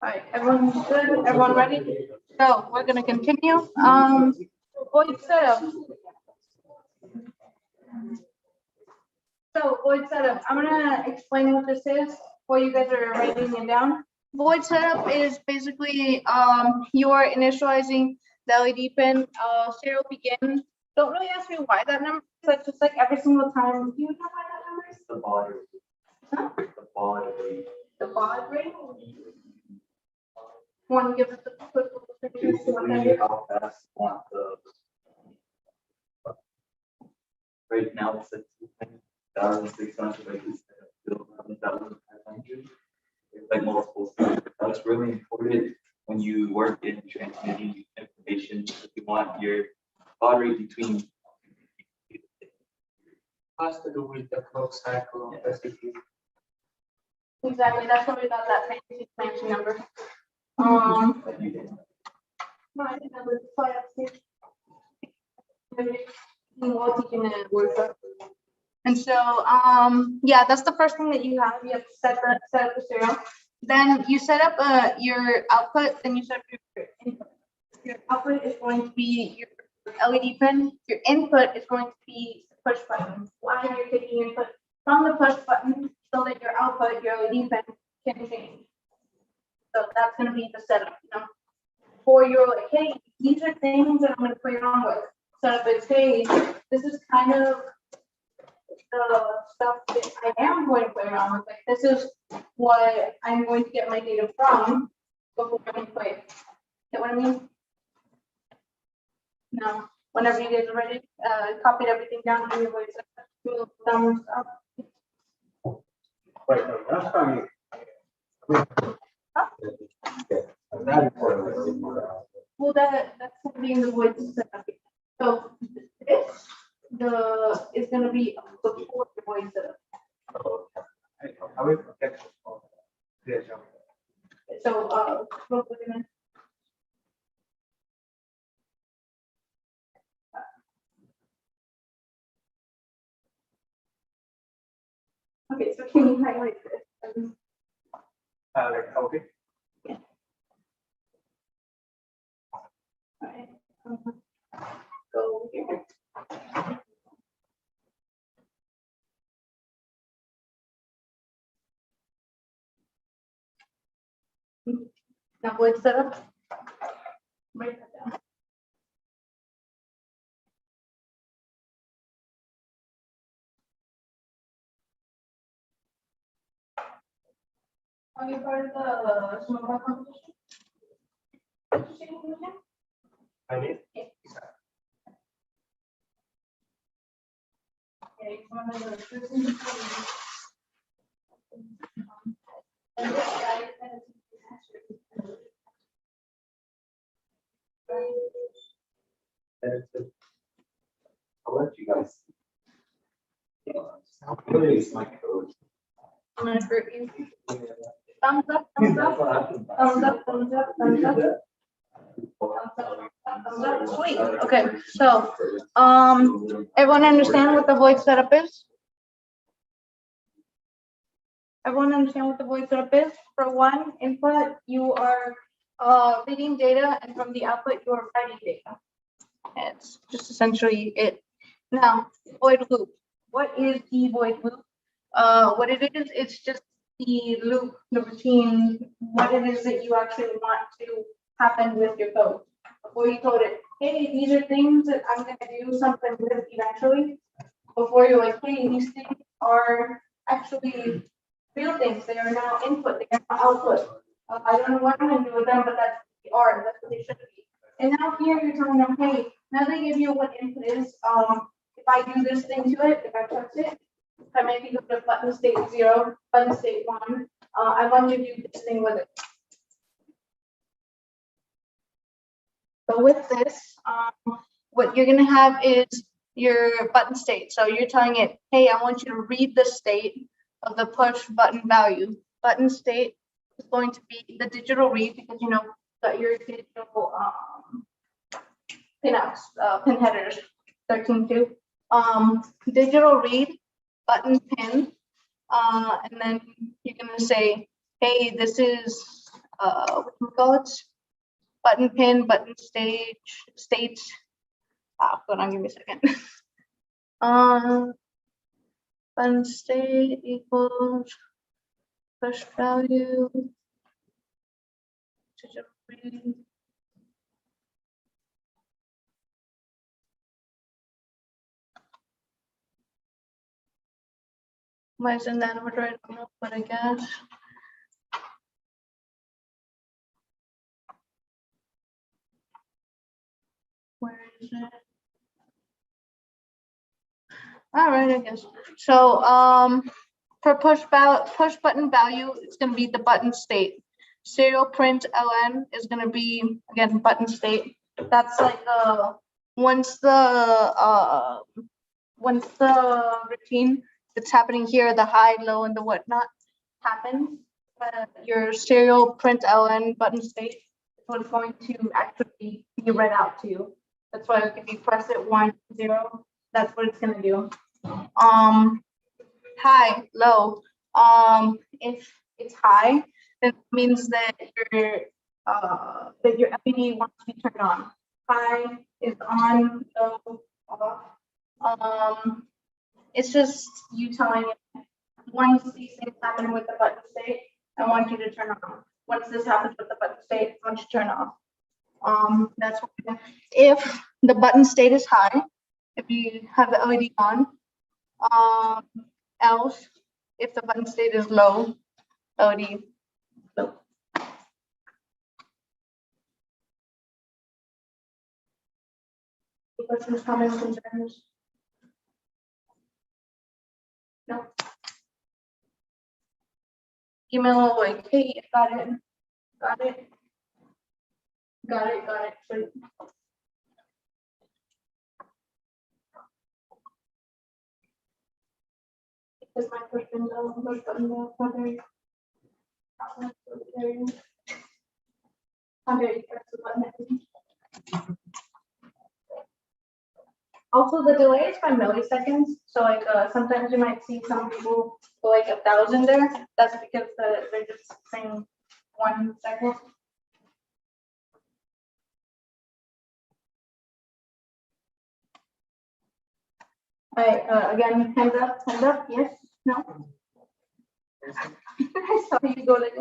right, everyone's good? Everyone ready? So we're gonna continue. Void setup. So void setup, I'm gonna explain what this is while you guys are writing it down. Void setup is basically you are initializing the LED pin, serial begin. Don't really ask me why that number is. That's just like every single time. Do you know why that number is? The baud rate. Huh? The baud rate. The baud rate? Want to give us a quick description of what that Basically, is? how fast you want the. Right now, it's at 2,600, like instead of 11,500. It's like multiple steps. That's really important when you work in transmitting information. If you want your baud rate between Has to do with the clock cycle of the CPU. Exactly, that's where we got that fancy number. My number 5, 6. We'll teaching a workshop. And so, yeah, that's the first thing that you have. You have to set up the serial. Then you set up your output, then you set up your input. Your output is going to be your LED pin. Your input is going to be the push button. Why are you taking your input from the push button so that your output, your LED pin, can change? So that's going to be the setup. You know, for your like, hey, these are things that I'm going to play around with. Setup is, hey, this is kind of the stuff that I am going to play around with. Like this is what I'm going to get my data from before I can play it. Get what I mean? Now, whenever you guys are ready, copied everything down in your voice. Thumbs up. Right, no, that's probably. Well, that's going to be in the voice setup. So this is going to be before the voice setup. So real quick, and then- okay, so can you highlight this? Okay. Alright, go here. Now voice setup. Write that down. Are you part of the Sumobot competition? I mean, Yeah, it's one of the first things. And this guy has I'll let you guys. Release my code. I'm gonna hurt you. Thumbs up, thumbs up, thumbs up, thumbs up, thumbs up. Sweet. Okay, so everyone understand what the voice setup is? Everyone understand what the voice setup is? For one input, you are reading data, and from the output, you are writing data. It's just essentially it. Now, void loop. What is the void loop? What it is, it's just the loop, the routine, what it is that you actually want to happen with your code. Before you code it, hey, these are things that I'm gonna do something with eventually. Before you're like, hey, these things are actually real things. They are now input, they are now output. I don't know what I'm gonna do with them, but that's what they are, that's what they should be. And now here you're telling them, hey, now they give you what input is. If I do this thing to it, if I touch it, if I maybe go to button state 0, button state 1, I want you to do this thing with it. So with this, what you're gonna have is your button state. So you're telling it, hey, I want you to read the state of the push button value. Button state is going to be the digital read because you know that your digital pinouts, pin headers 13.2. Digital read, button pin, and then you're gonna say, hey, this is what we call it? Button pin, button state. Hold on, give me a second. Button state equals push value. Digital read. Why isn't that order? I don't know, but I guess. Where is it? All right, I guess. So for push button value, it's going to be the button state. Serial print LN is going to be again button state. That's like once the once the routine that's happening here, the high, low, and the whatnot happens, your serial println button state is what's going to actually be read out to you. That's why if you press it 1, 0, that's what it's gonna do. High, low. If it's high, then it means that your LED wants to be turned on. High is on, low, off. It's just you telling it, once these things happen with the button state, I want you to turn on. Once this happens with the button state, I want you to turn off. That's what, if the button state is high, if you have the LED on, else if the button state is low, LED low. Questions, comments, concerns? No. Email like, hey, got it. Sweet. Is my first window, okay. Also, the delay is by milliseconds, so like sometimes you might see some people go like 1,000 there. That's because they're just saying 1 second. All right, again, hands up, yes, no. I saw you go like.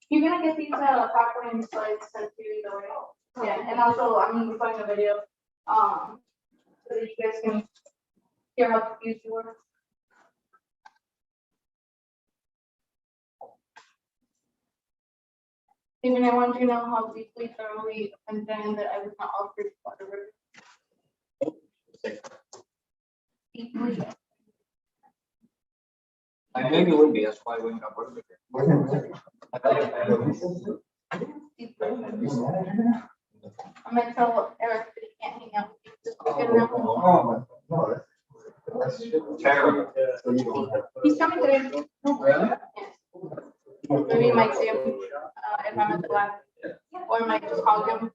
You're gonna get these PowerPoint slides sent to you either way. Yeah, and also I'm recording a video, so that you guys can hear how confused you were. Even I want you to know how deeply, thoroughly offended that I was not offered whatever. Deeply. I maybe would be, that's why we got work with it. Deeply offended. I'm gonna tell Eric that he can't hang out with you. Just look at him. Oh, no, that's Terrible. He's coming today. Really? Yes. Maybe you might see him if I'm at the lab, or I might just call him.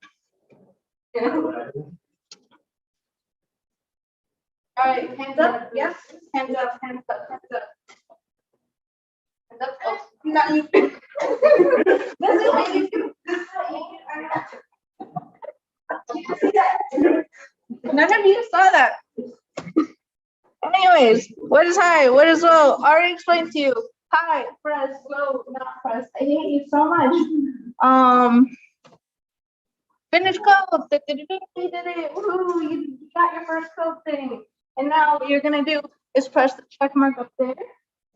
Yeah. All right, hands up, yes, hands up. Hands up. Oh, not you. This is what you do. None of you saw that. Anyways, what is high? What is low? I already explained to you. High, press, low, not press. I hate you so much. Finish code. You did it. Woo, you got your first code thing. And now what you're gonna do is press the check mark up there.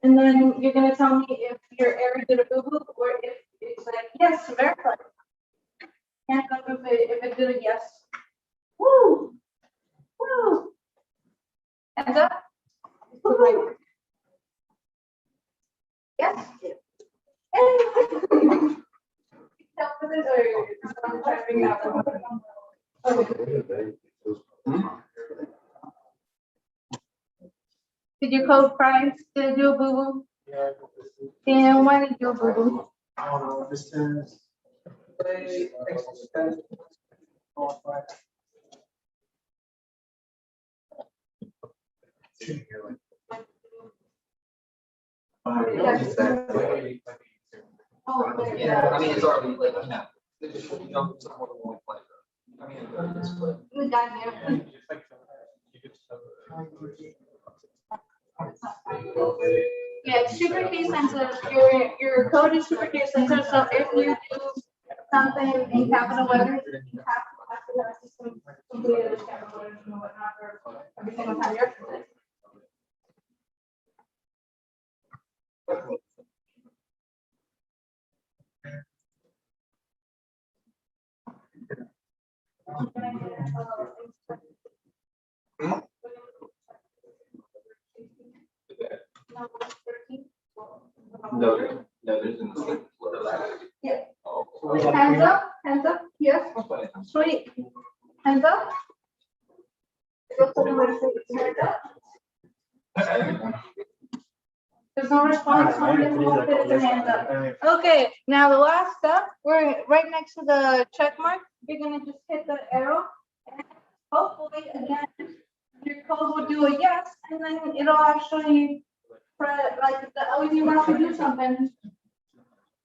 And then you're gonna tell me if your error did a boo-boo or if it's like, yes, verify. Can't go if it did a yes. Woo! Woo! Hands up. Yes. Did your code price? Did it do a boo-boo? Yeah. And why did you do a boo-boo? This is. Oh, Yeah, I mean, it's already like, you know, it's just, you know, somewhat of one play. I mean, it's split. we got there. Yeah, it's super case sensitive. Your code is super case sensitive. So if you do something in capital letters, you have to have the system completed with capital letters and whatnot for every single time you're. No, there's a mistake. Yeah. Oh. Hands up, yes. Sweet. Hands up. There's no response. Hands up. Okay, now the last step, we're right next to the check mark. You're gonna just hit the arrow. And hopefully, again, your code will do a yes, and then it'll actually like the LED mark will do something.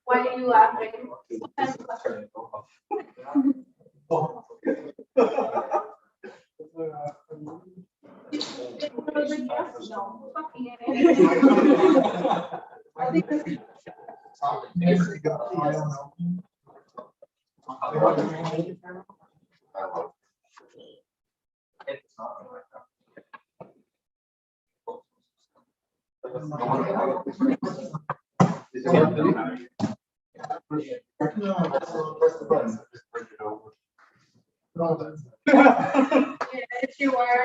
Why are you laughing? If you were,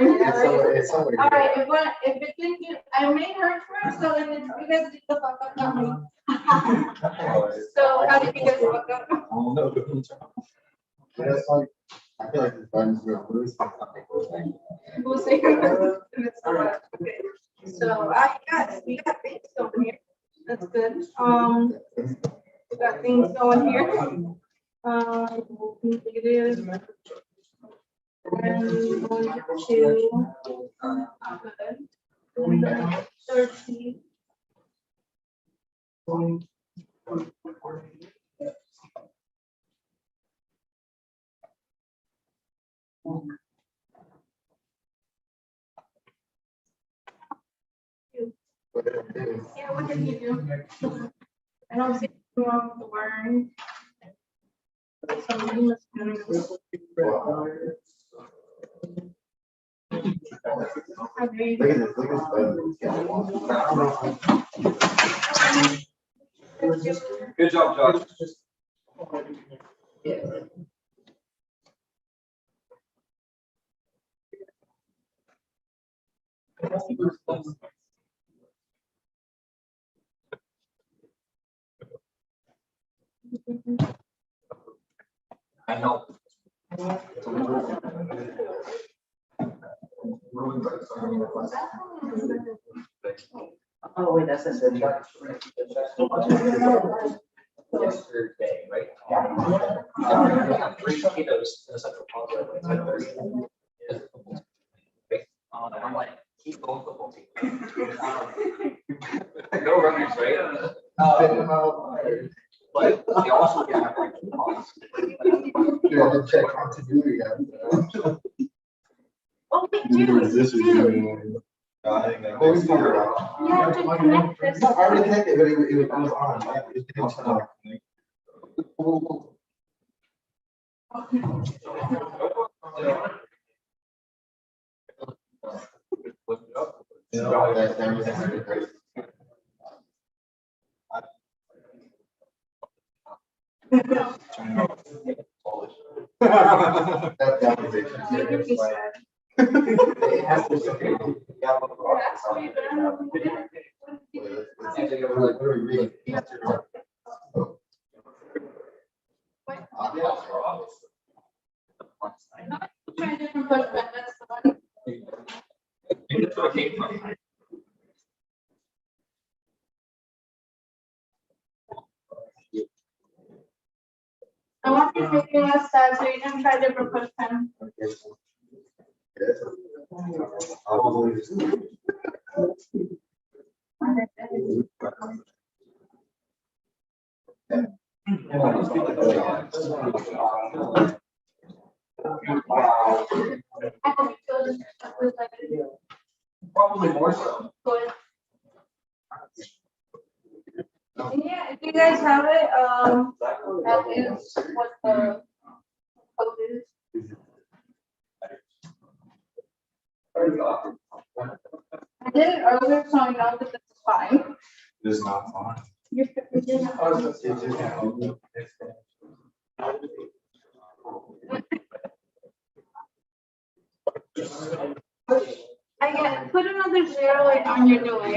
all right. If it didn't get, I made her first, so then you guys did the fuck up, not me. So how did you guys fuck up? I feel like the buttons will lose. We'll see. Okay. So we got things over here. That's good. We got things going here. Negative. And going to 30. Yeah, what did you do? I don't see anything wrong with the wiring. So we must do this. Good job, Josh. I help. Oh, wait, that's the yesterday, right? Three tornadoes in the Central Park. I'm like, keep going football team. No runners, right? But they also have like coupons. Yeah, to check continuity. Oh, wait, dude. I think that was figured out. You have to connect this. No, I already connected, but it was on. It didn't turn on. That's everything. That's Try a different push button, that's the one. I want you to make your last side, so you can try a different push pen. Probably more so. Good. Yeah, if you guys have it, that is what the code is. I did it earlier, so I know that this is fine. It is not fine. You're I get, put another 0 like on your delay.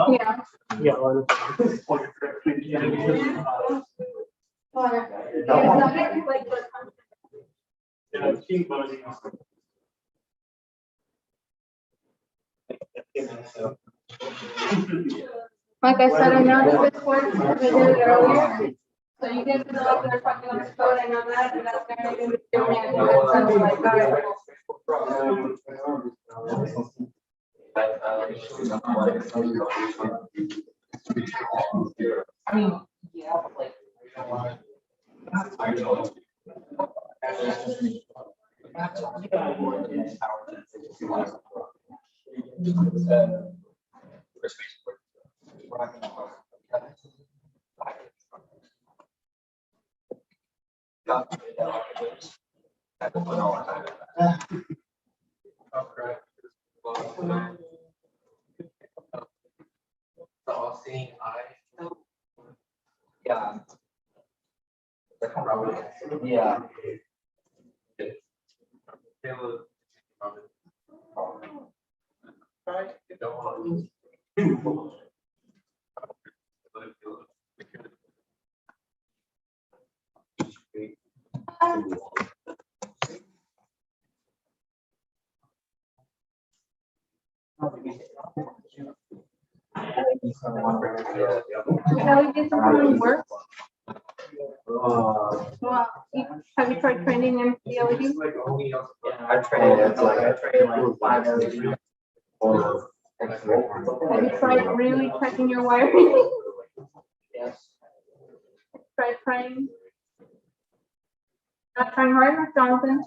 Yeah. Yeah. Well, Like I said, I know that this works because I did it earlier. So you guys know if they're fucking on the code, I know that, but that's gonna be the man. So like, I mean, yeah, but like. Seeing eye. Yeah. Yeah. Shall we do some work? Well, have you tried training in the LED? I trained, it's like, I trained like 5 minutes. Or. Have you tried really checking your wiring? Yes. Tried trying? Not trying hard enough, Jonathan.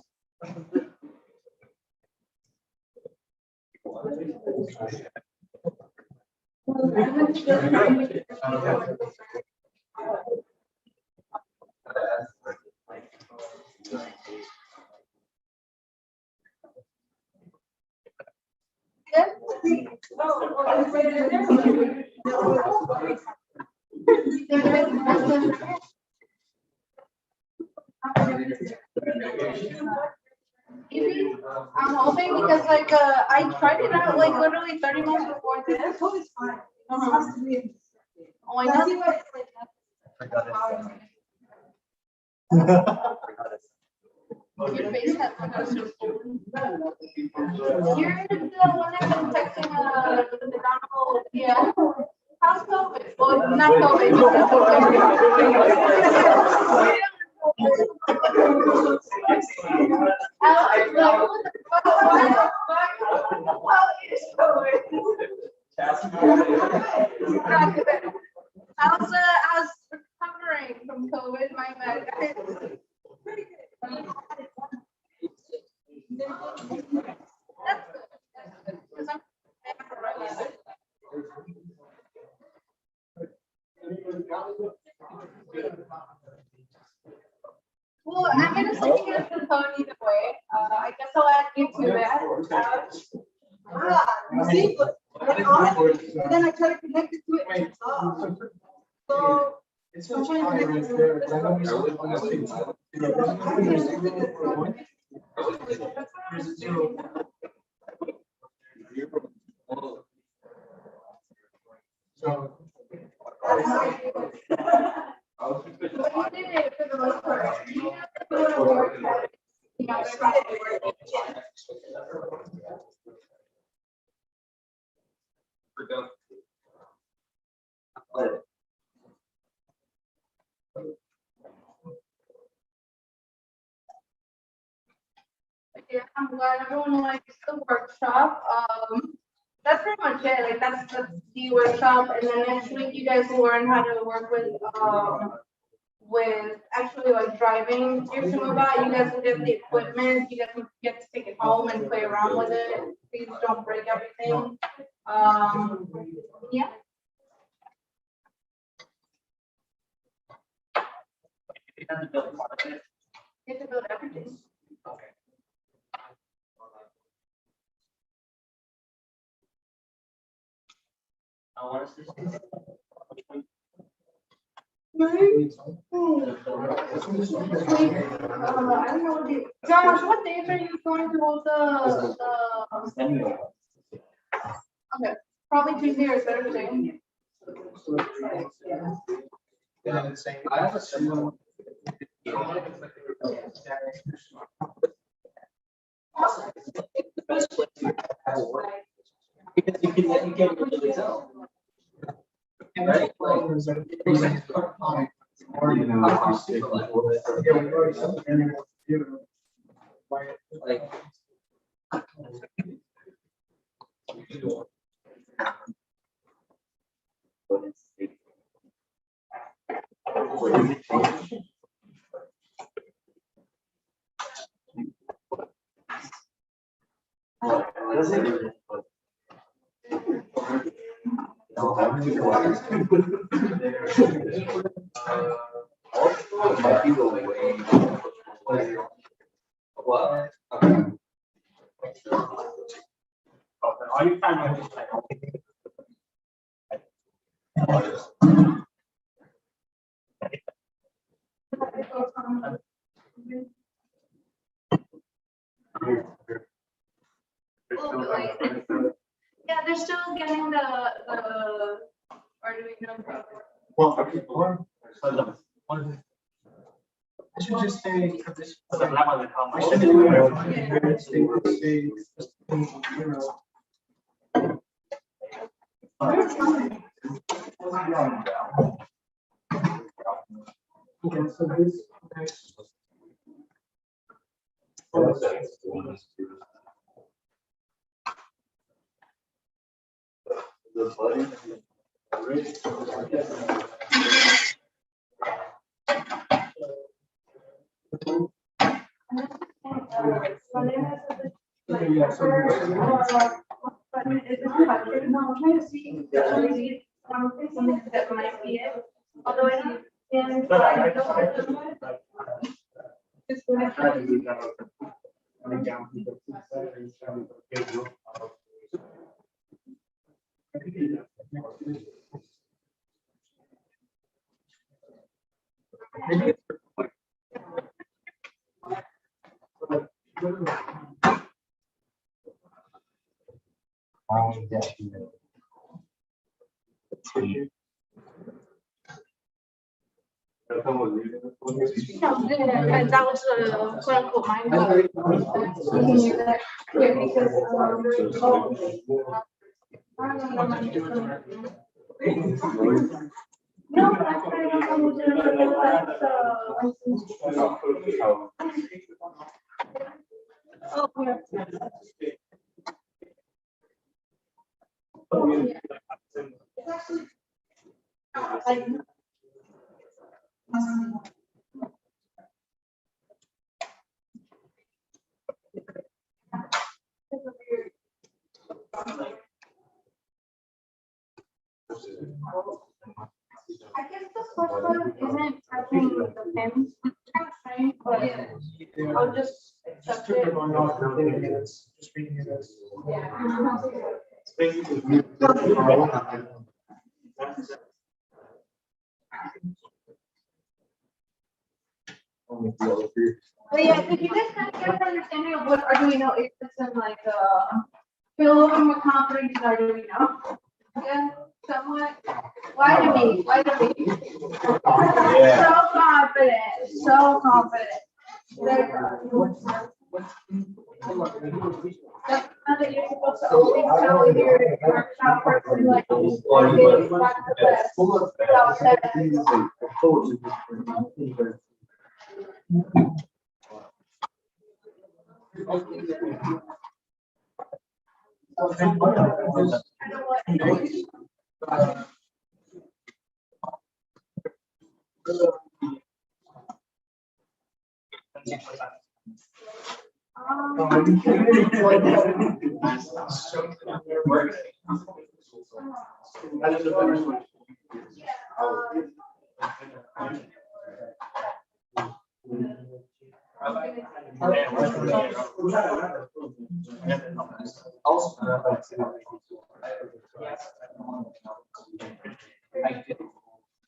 Maybe, I'm hoping because like I tried it out like literally 30 minutes before this. Oh, I know. Your face has You're the one that's been texting the McDonald's, yeah. How's COVID? Well, not COVID. How's recovering from COVID? My bad. Pretty good. That's good. That's good. 'Cause well, I'm gonna send you guys the code either way. I guess I'll add you to that. You see, but and then I try to connect it to it. And it's off. So. I'm trying to connect it to But you did it for the most part. You have to put it on work. Yeah, they're probably working. Yeah, I'm glad everyone likes the workshop. That's pretty much it. Like that's the workshop, and then next week you guys will learn how to work with actually like driving your Sumobot. You guys will get the equipment. You guys will get to take it home and play around with it. Please don't break everything. Yeah. You have to build everything. Okay. I want to see. I don't know what Josh, what days are you going to hold the okay. Probably Tuesday or Thursday. I have a similar. You can't really tell. Right? Like. What? Are you trying to like? Yeah, they're still getting the Arduino program. Well, I should just say for this. We should do okay, so this next. Yeah, so No, I'm trying to see something that might be it. Although I don't. And that was the quote unquote mind code. No, I guess the first one isn't touching the pins. It's kind of strange, but I'll just accept it. Just reading it as. But yeah, did you guys kind of get an understanding of what Arduino is and like, feel a little bit more confident in Arduino? Yeah, somewhat. Why do we? Why do we? So confident, so confident. That's not that you're supposed to always tell your workshop person like, okay, it's not the best. Without saying.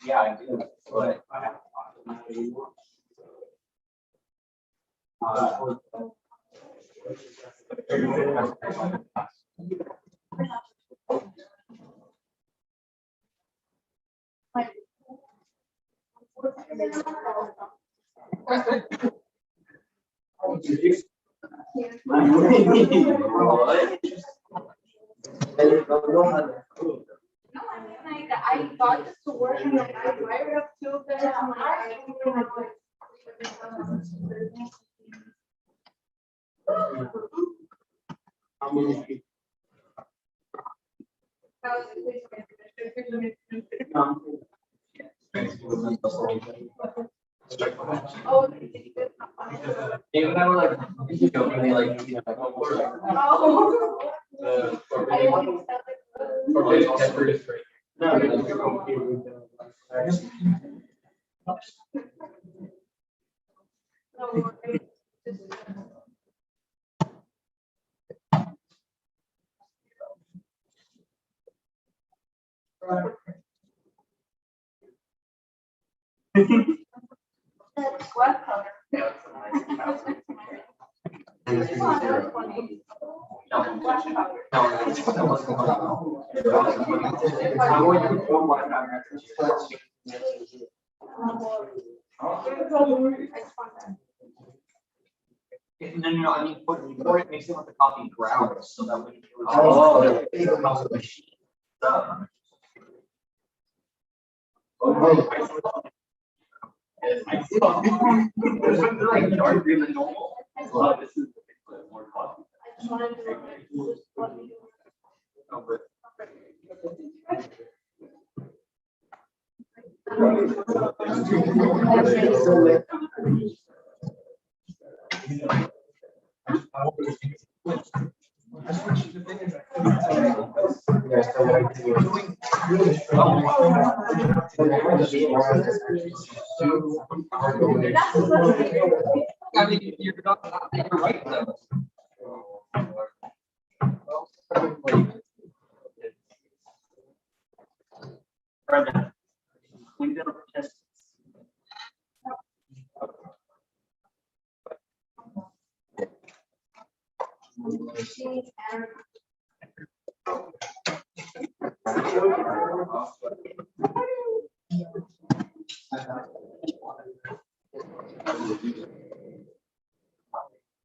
Yeah, I do. But No, I mean, like, I got this to work and like, I wired up two of them. I'm like, I don't know How many people? Oh. Even I were like, jokingly, like, you know, like, oh, Oh. or like, that's pretty straight. No, you're okay with that. I guess- What color? Yeah, it's a nice house. No, I mean, for it makes it want the coffee ground, so that when. Oh. Like dark green than normal. This is more coffee. I just wanted to. I mean, you're right, though. Brenda, we got a test.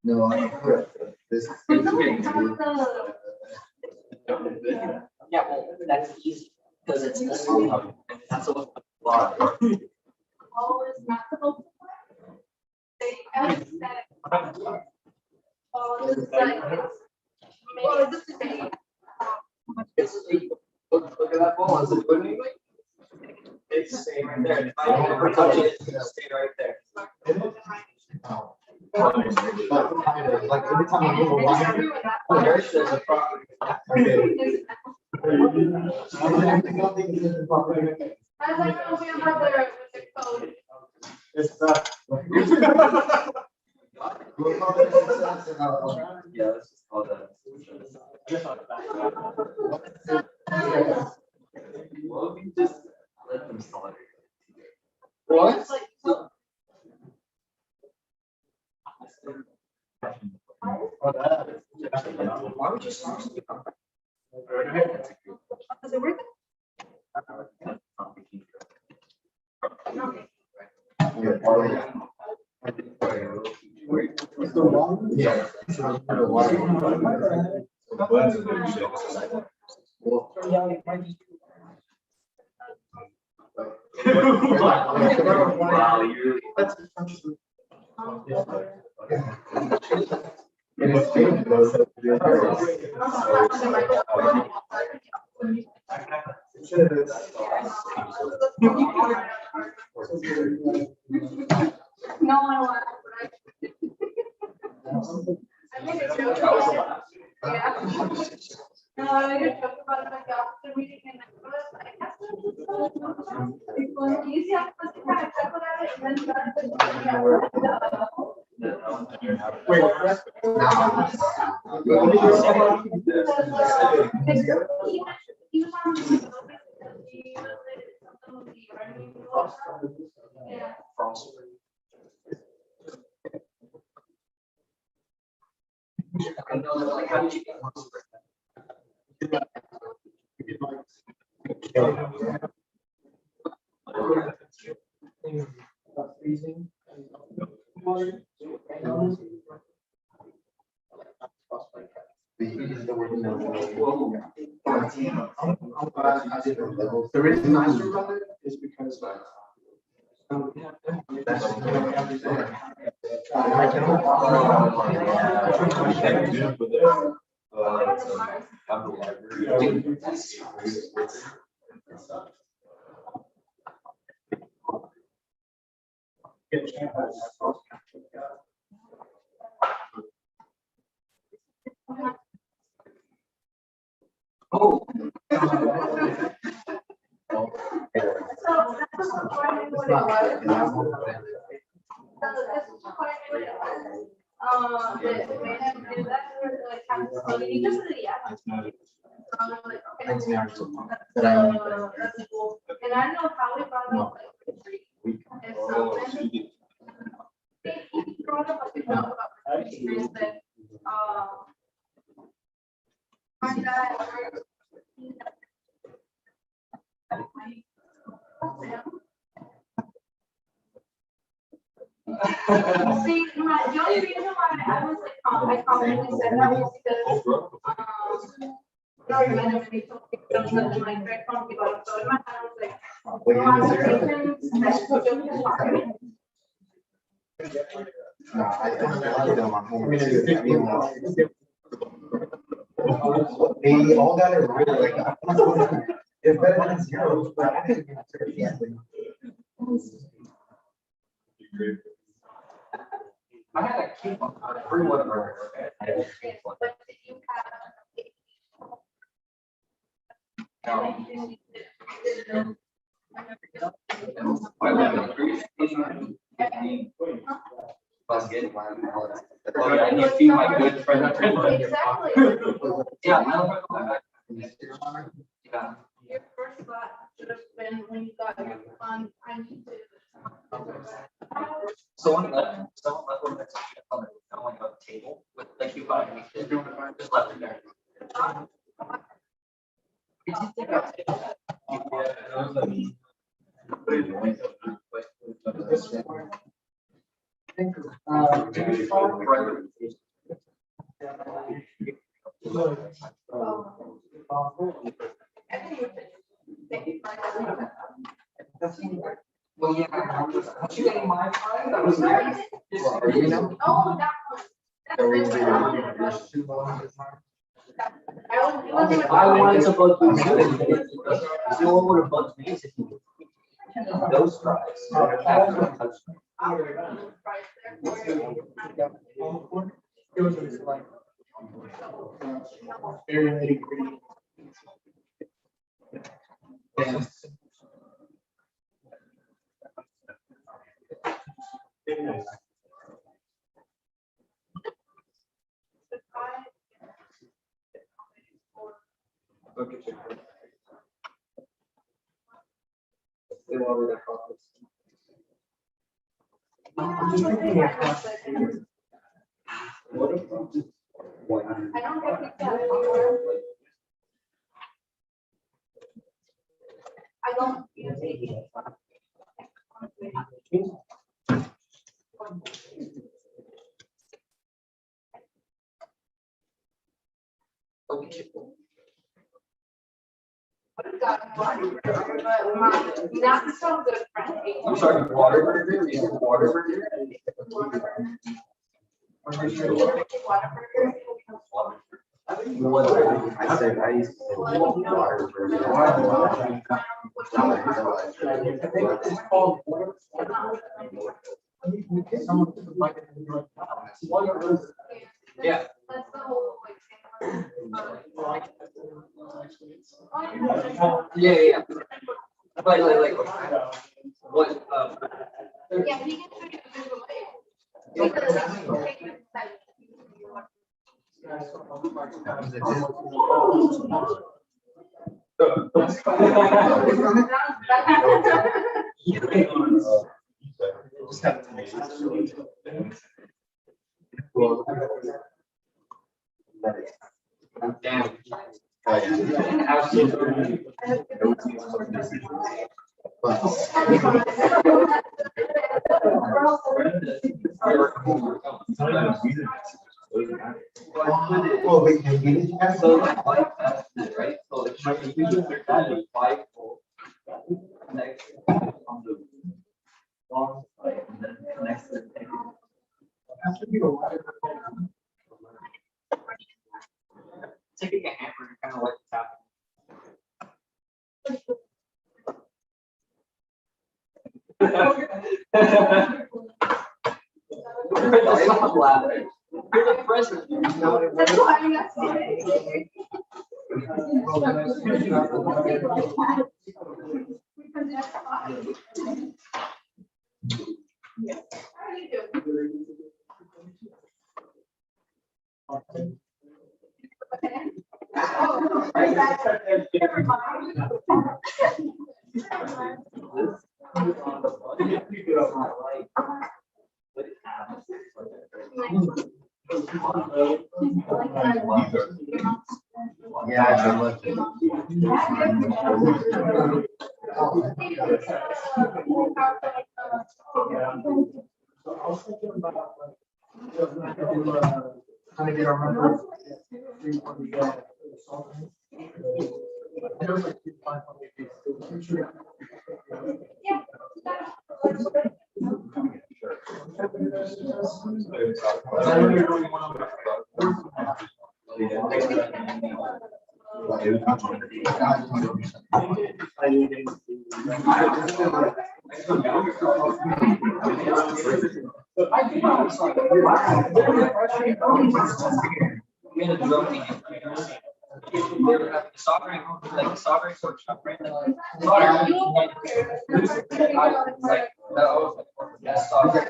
No, this. Yeah, well, that's easy, because it's. That's a lot. Oh, it's not supposed to. They asked that. Oh, this is like. Maybe this is a. Look at that ball, is it good anyway? It's staying right there. If I don't ever touch it, it's gonna stay right there. Like every time I go around. Oh, there's a property. As I know, we have their code. It's Yeah, let's just call that. Well, we just let them solve it. What? Why would you stop? Does it work? Yeah. Wow, you're. No, I want. I made a joke. Yeah. No, I made a joke about like after meeting and I asked them to it was easy at first to kind of chuckle at it and then yeah. freezing. The reason I survived is because Oh. So that's what what it was. So this is quite what it was. The way that we do that, we're like having somebody just the yeah. Like, okay. That's cool. And I don't know how we brought up like three. And so then he brought up like about experience that my dad. See, the only reason why I was like, I commonly said that was because, no, you might have been talking like very funky about it. So in my head, I was like, conversations, They all got it really like. It's better than zero, but I think it's I had a keep on free whatever. I need to feed my good friend. Exactly. Yeah, I yeah. Your first thought should have been when you got your fund, I need to. Someone left one that's on the table with like you buy just left it there. Well, yeah, you getting my friend? That was nice. Arduino. Oh, that one. That's it. I wanted to bug you. No one would have bugged me if you. Those tries. it was like very nitty-gritty. They were over their profits. What about this? I don't get that. I don't use it. Got one, but my not so good friend. I'm sorry, water burger? Is it water burger? I said, I used to say water burger. I think it's called. Yeah. That's the whole Yeah. Like, what, yeah, he can show you the visual aid. Because damn. Absolutely. else. Oh, wait, can you have So like right? So it's like you use your dad with 5 volts. Connects on the long side and then connects to the negative. Taking a hammer and kind of like tapping. Stop laughing. You're the president. That's why I'm not saying. Yeah, I love it. So I was thinking about trying to get our members. We had a drum team. They were having soldering, like soldering workshop, right? Soldering. Like, that was like, yeah, soldering.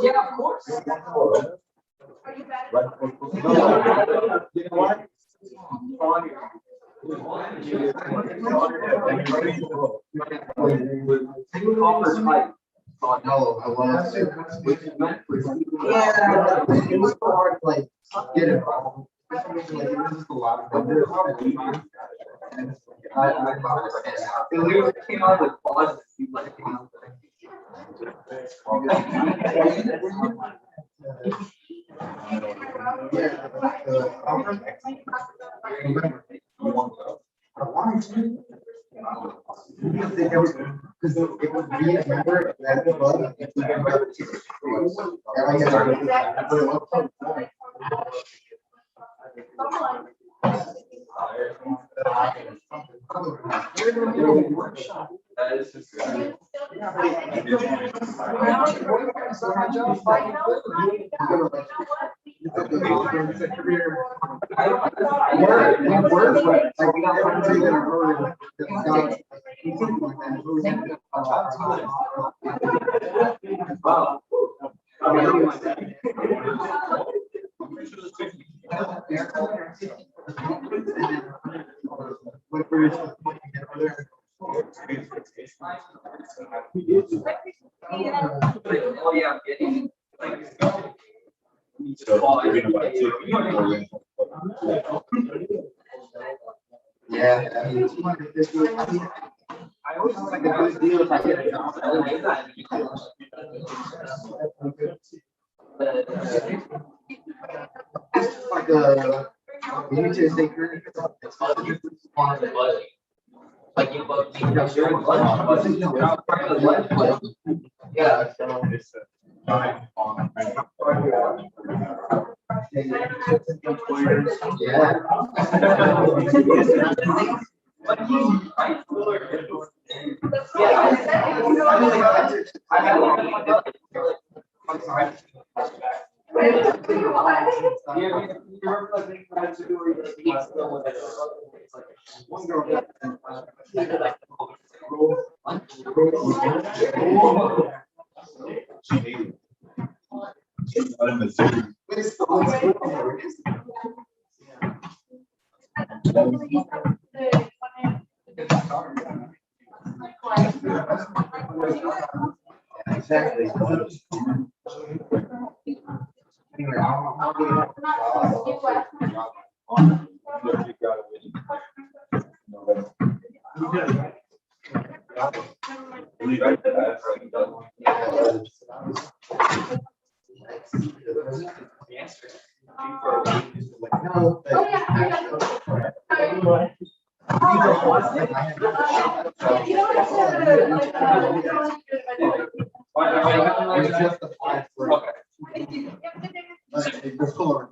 Yeah, of course. Oh, no, I want to. Yeah, it was so hard to like get it. It was just a lot of. It literally came out of the closet. Like, came out I wanted to. Because it would be a member that club. If we remember that is just. Wow. Oh yeah, I'm getting like. Yeah, I mean, I always think like a good deal if I get it. It's like a, you need to stay current. Like you put your lunch, yeah. Exactly. Anyway, I'll get No, but- It's just the five for- It was full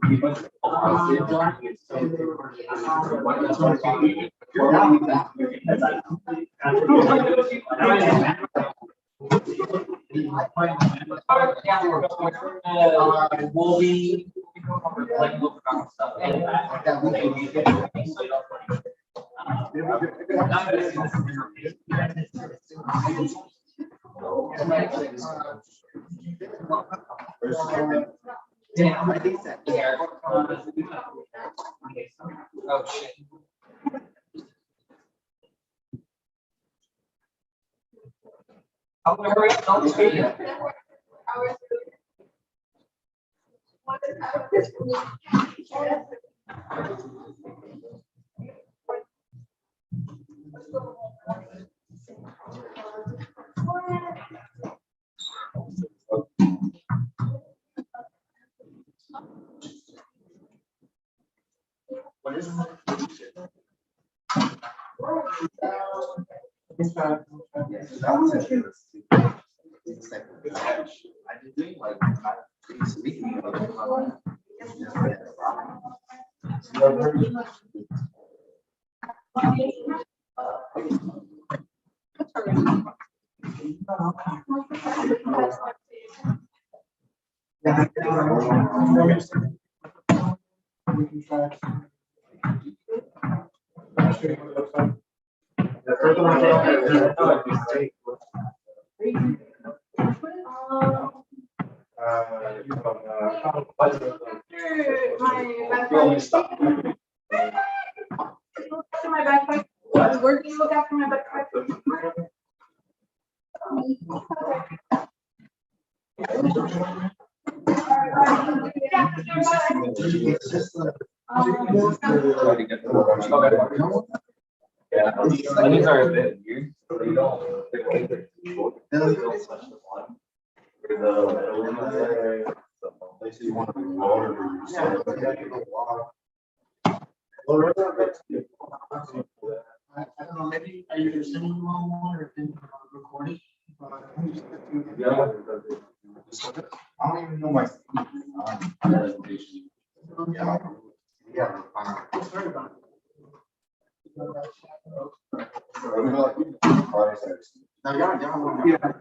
We'll be like looking on stuff and Yeah, I think that. oh shit. I'm gonna hurry up, don't speak. What is it? My backpack. Where do you look after my backpack? It's just like. Yeah, and these are a bit weird, so you don't, they don't touch the bottom. Or the. They say you want to be water. I don't know, maybe are you gonna send me one or can record it? Yeah. I don't even know my. Yeah. Yeah. Sorry about it. No, yeah.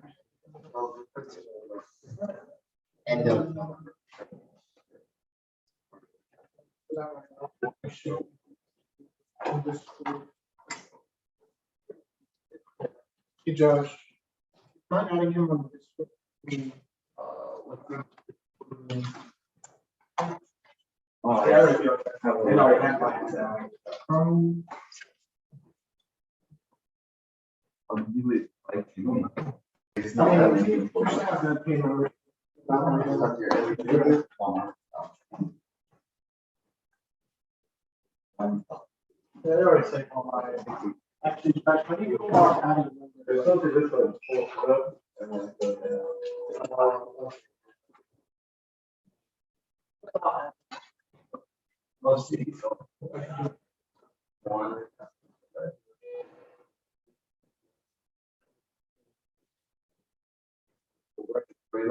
And Hey, Josh. Not adding him on this. It's not that many. They already say, oh, actually, Josh, when you go out, adding There's something this one, pull it up, and then most of these. One.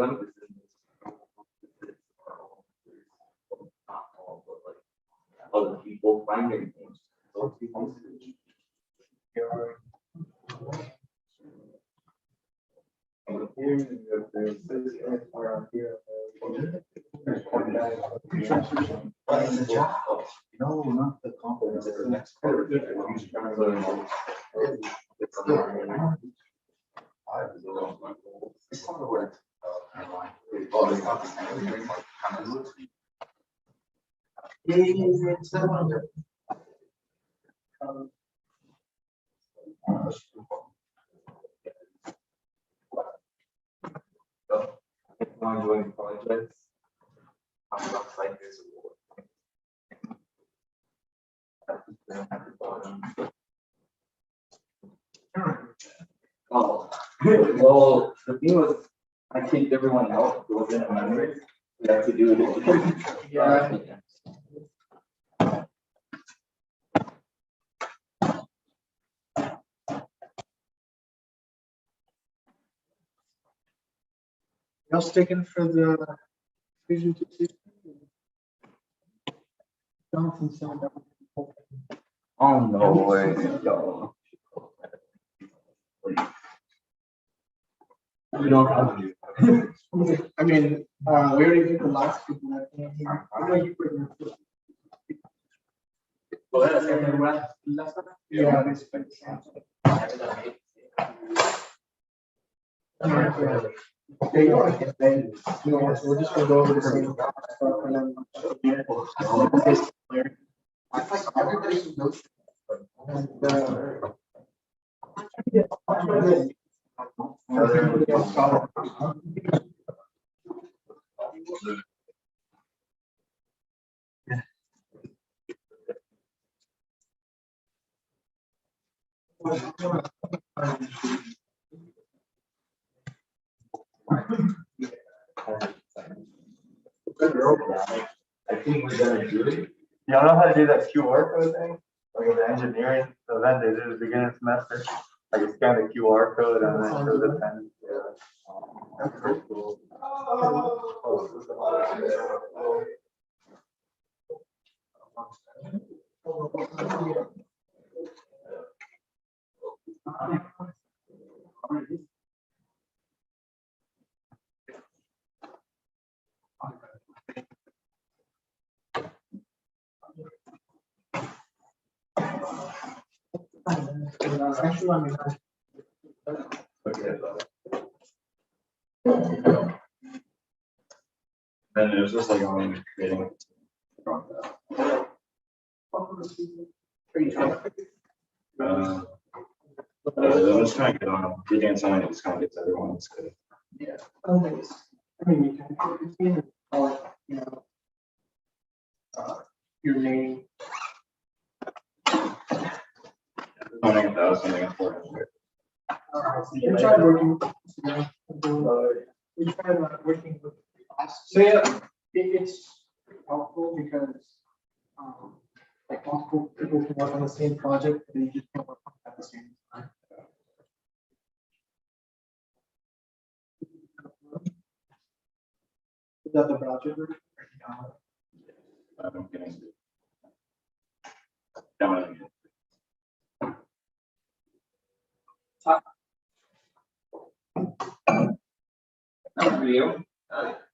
them. This is our own, not all, but like other people finding things. Those people. No, not the compliment, it's the next part. It's not the word. Ongoing projects. I'm not like this. Oh, well, the thing was, I kicked everyone out, it wasn't a memory, we have to do it again. Yeah. Y'all sticking for the Vision 260? Jonathan said that. Oh, no way, yo. We don't have to. I mean, we already did the last people that came here. I know you put in. Yeah, this is. Yeah, you don't get paid. You know, we're just gonna go over the same stuff and then. I think everybody should know. I think we're gonna do it. Y'all know how to do that QR code thing? Like in the engineering, so then they did at the beginning of the semester. Like you scan the QR code and then show the pen. That's pretty cool. And it was just like on creating. I'm just kind of good on getting inside. It just kind of gets everyone. It's good. Yeah. I mean, you can, you know, your name. Something that was something important. We tried working, we tried working with. So yeah, it's helpful because, like multiple people can work on the same project, but you just can't work on it at the same time. Is that the project? I'm getting. Down. How are you?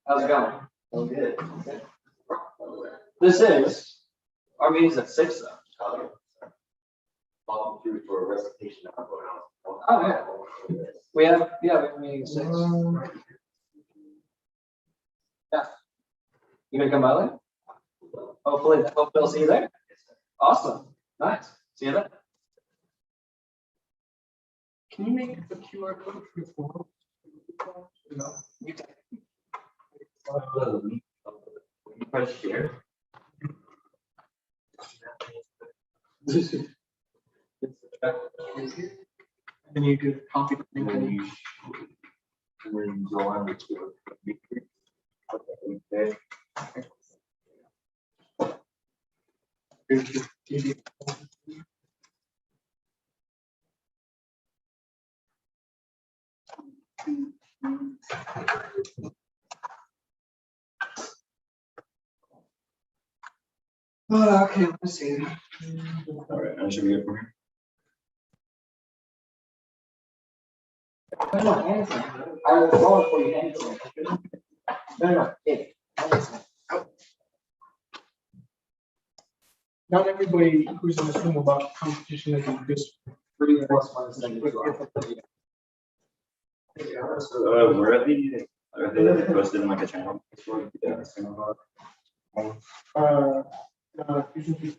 How's it going? Oh, good. This is, our meeting's at 6 though. Walking through for a recitation. Oh, yeah. We have a meeting at 6. Yeah. You gonna come by later? Hopefully I'll see you there. Awesome. Nice. See you then. Can you make a QR code for your phone? No. You take- You press share. And you could copy the And link. then you go on to it. Okay. Okay, let's see. All right, I should be good from here. No, Anderson. I was calling for you, Anderson. No, it. Anderson. Not everybody who's in the Sumobot competition is in this. 3 plus 1 is negative 2. Where are they posted in like a channel? Yeah, Sumobot. Usually,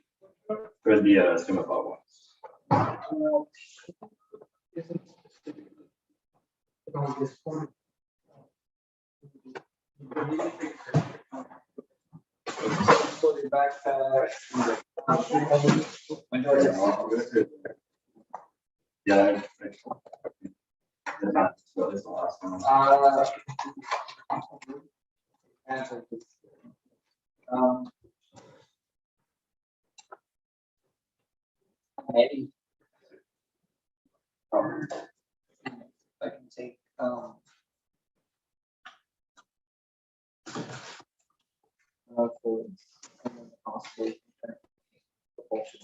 For the Sumobot ones. isn't specific on this one. So the backpack. Yeah. So this is the last one. Maybe. I can take, possibly. Propulsion.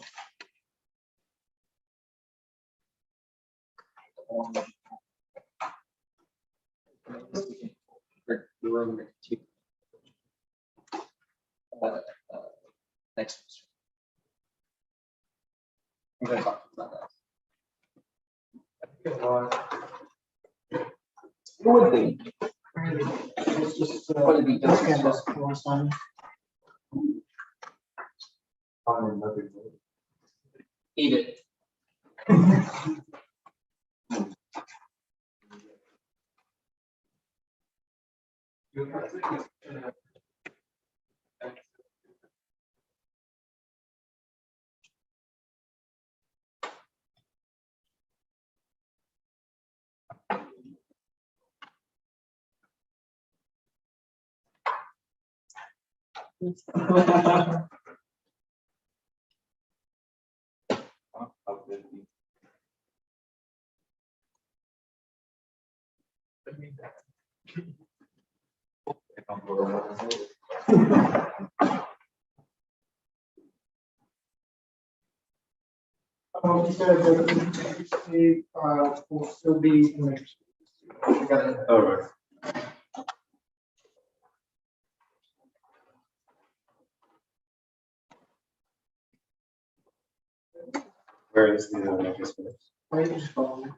The room to. Next. We're gonna talk about that. It would be. It's just, Would it be just- canvas for some. Eat it. Instead of the, will still be in the. Oh, right. Where is the necklace for this? Right, just follow me.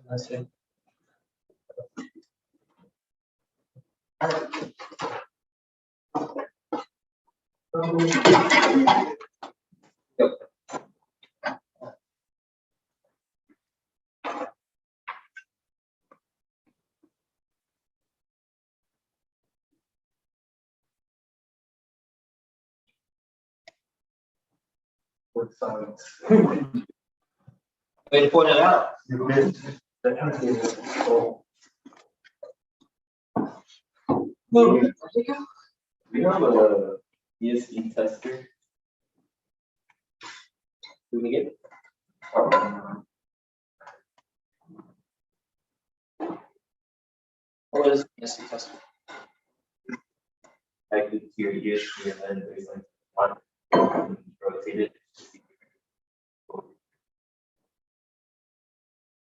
That's it. With silence. Way to point it out. You missed. So, We have a ESD tester. Do we get? What is yes, test? I could hear ESD and then there's like one rotated.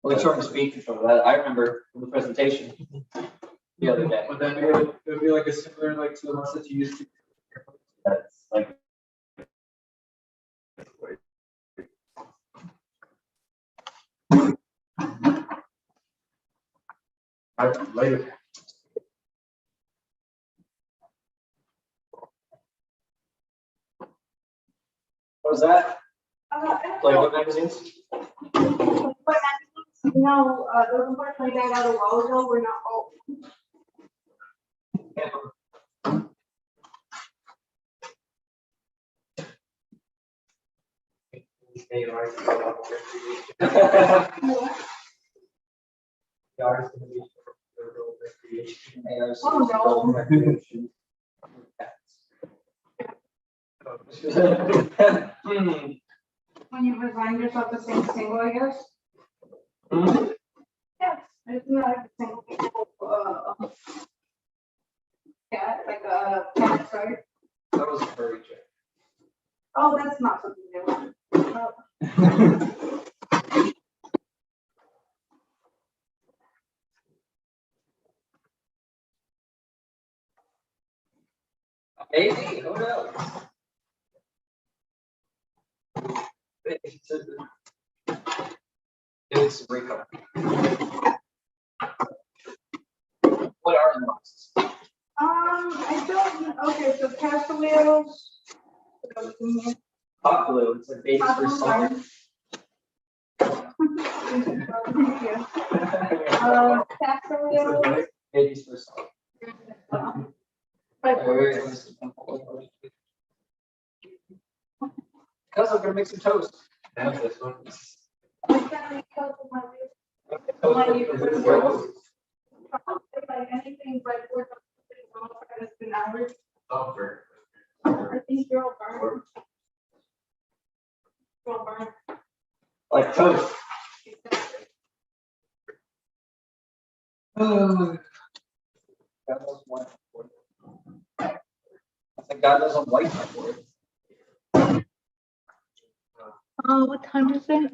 Well, they shortened the speed control. That I remember from the presentation the other day. Would that be like, it would be like a similar, like to the ones that you used to. That's like. later. What was that? Playboy But magazines? no, those unfortunately died out a while ago, we're not all. ARs. ARs gonna be for rural recreation. Oh, no. When you resign yourself to saying single, I guess. Yes, it's not a single people, yeah, like a cat, right? That was a furry chick. Oh, that's not something new. Oh. Maybe, who knows? It's Rico. What are the boxes? I don't, okay, so cast wheels. Hot glue, it's like babies for summer. Cast wheels. Babies for summer. Because I'm gonna make some toast. That's this one. Like anything, but we're has been average. Software. I think you're all burned. You're all burned. Like toast. God knows why. I think God knows I'm white for it. What time is it?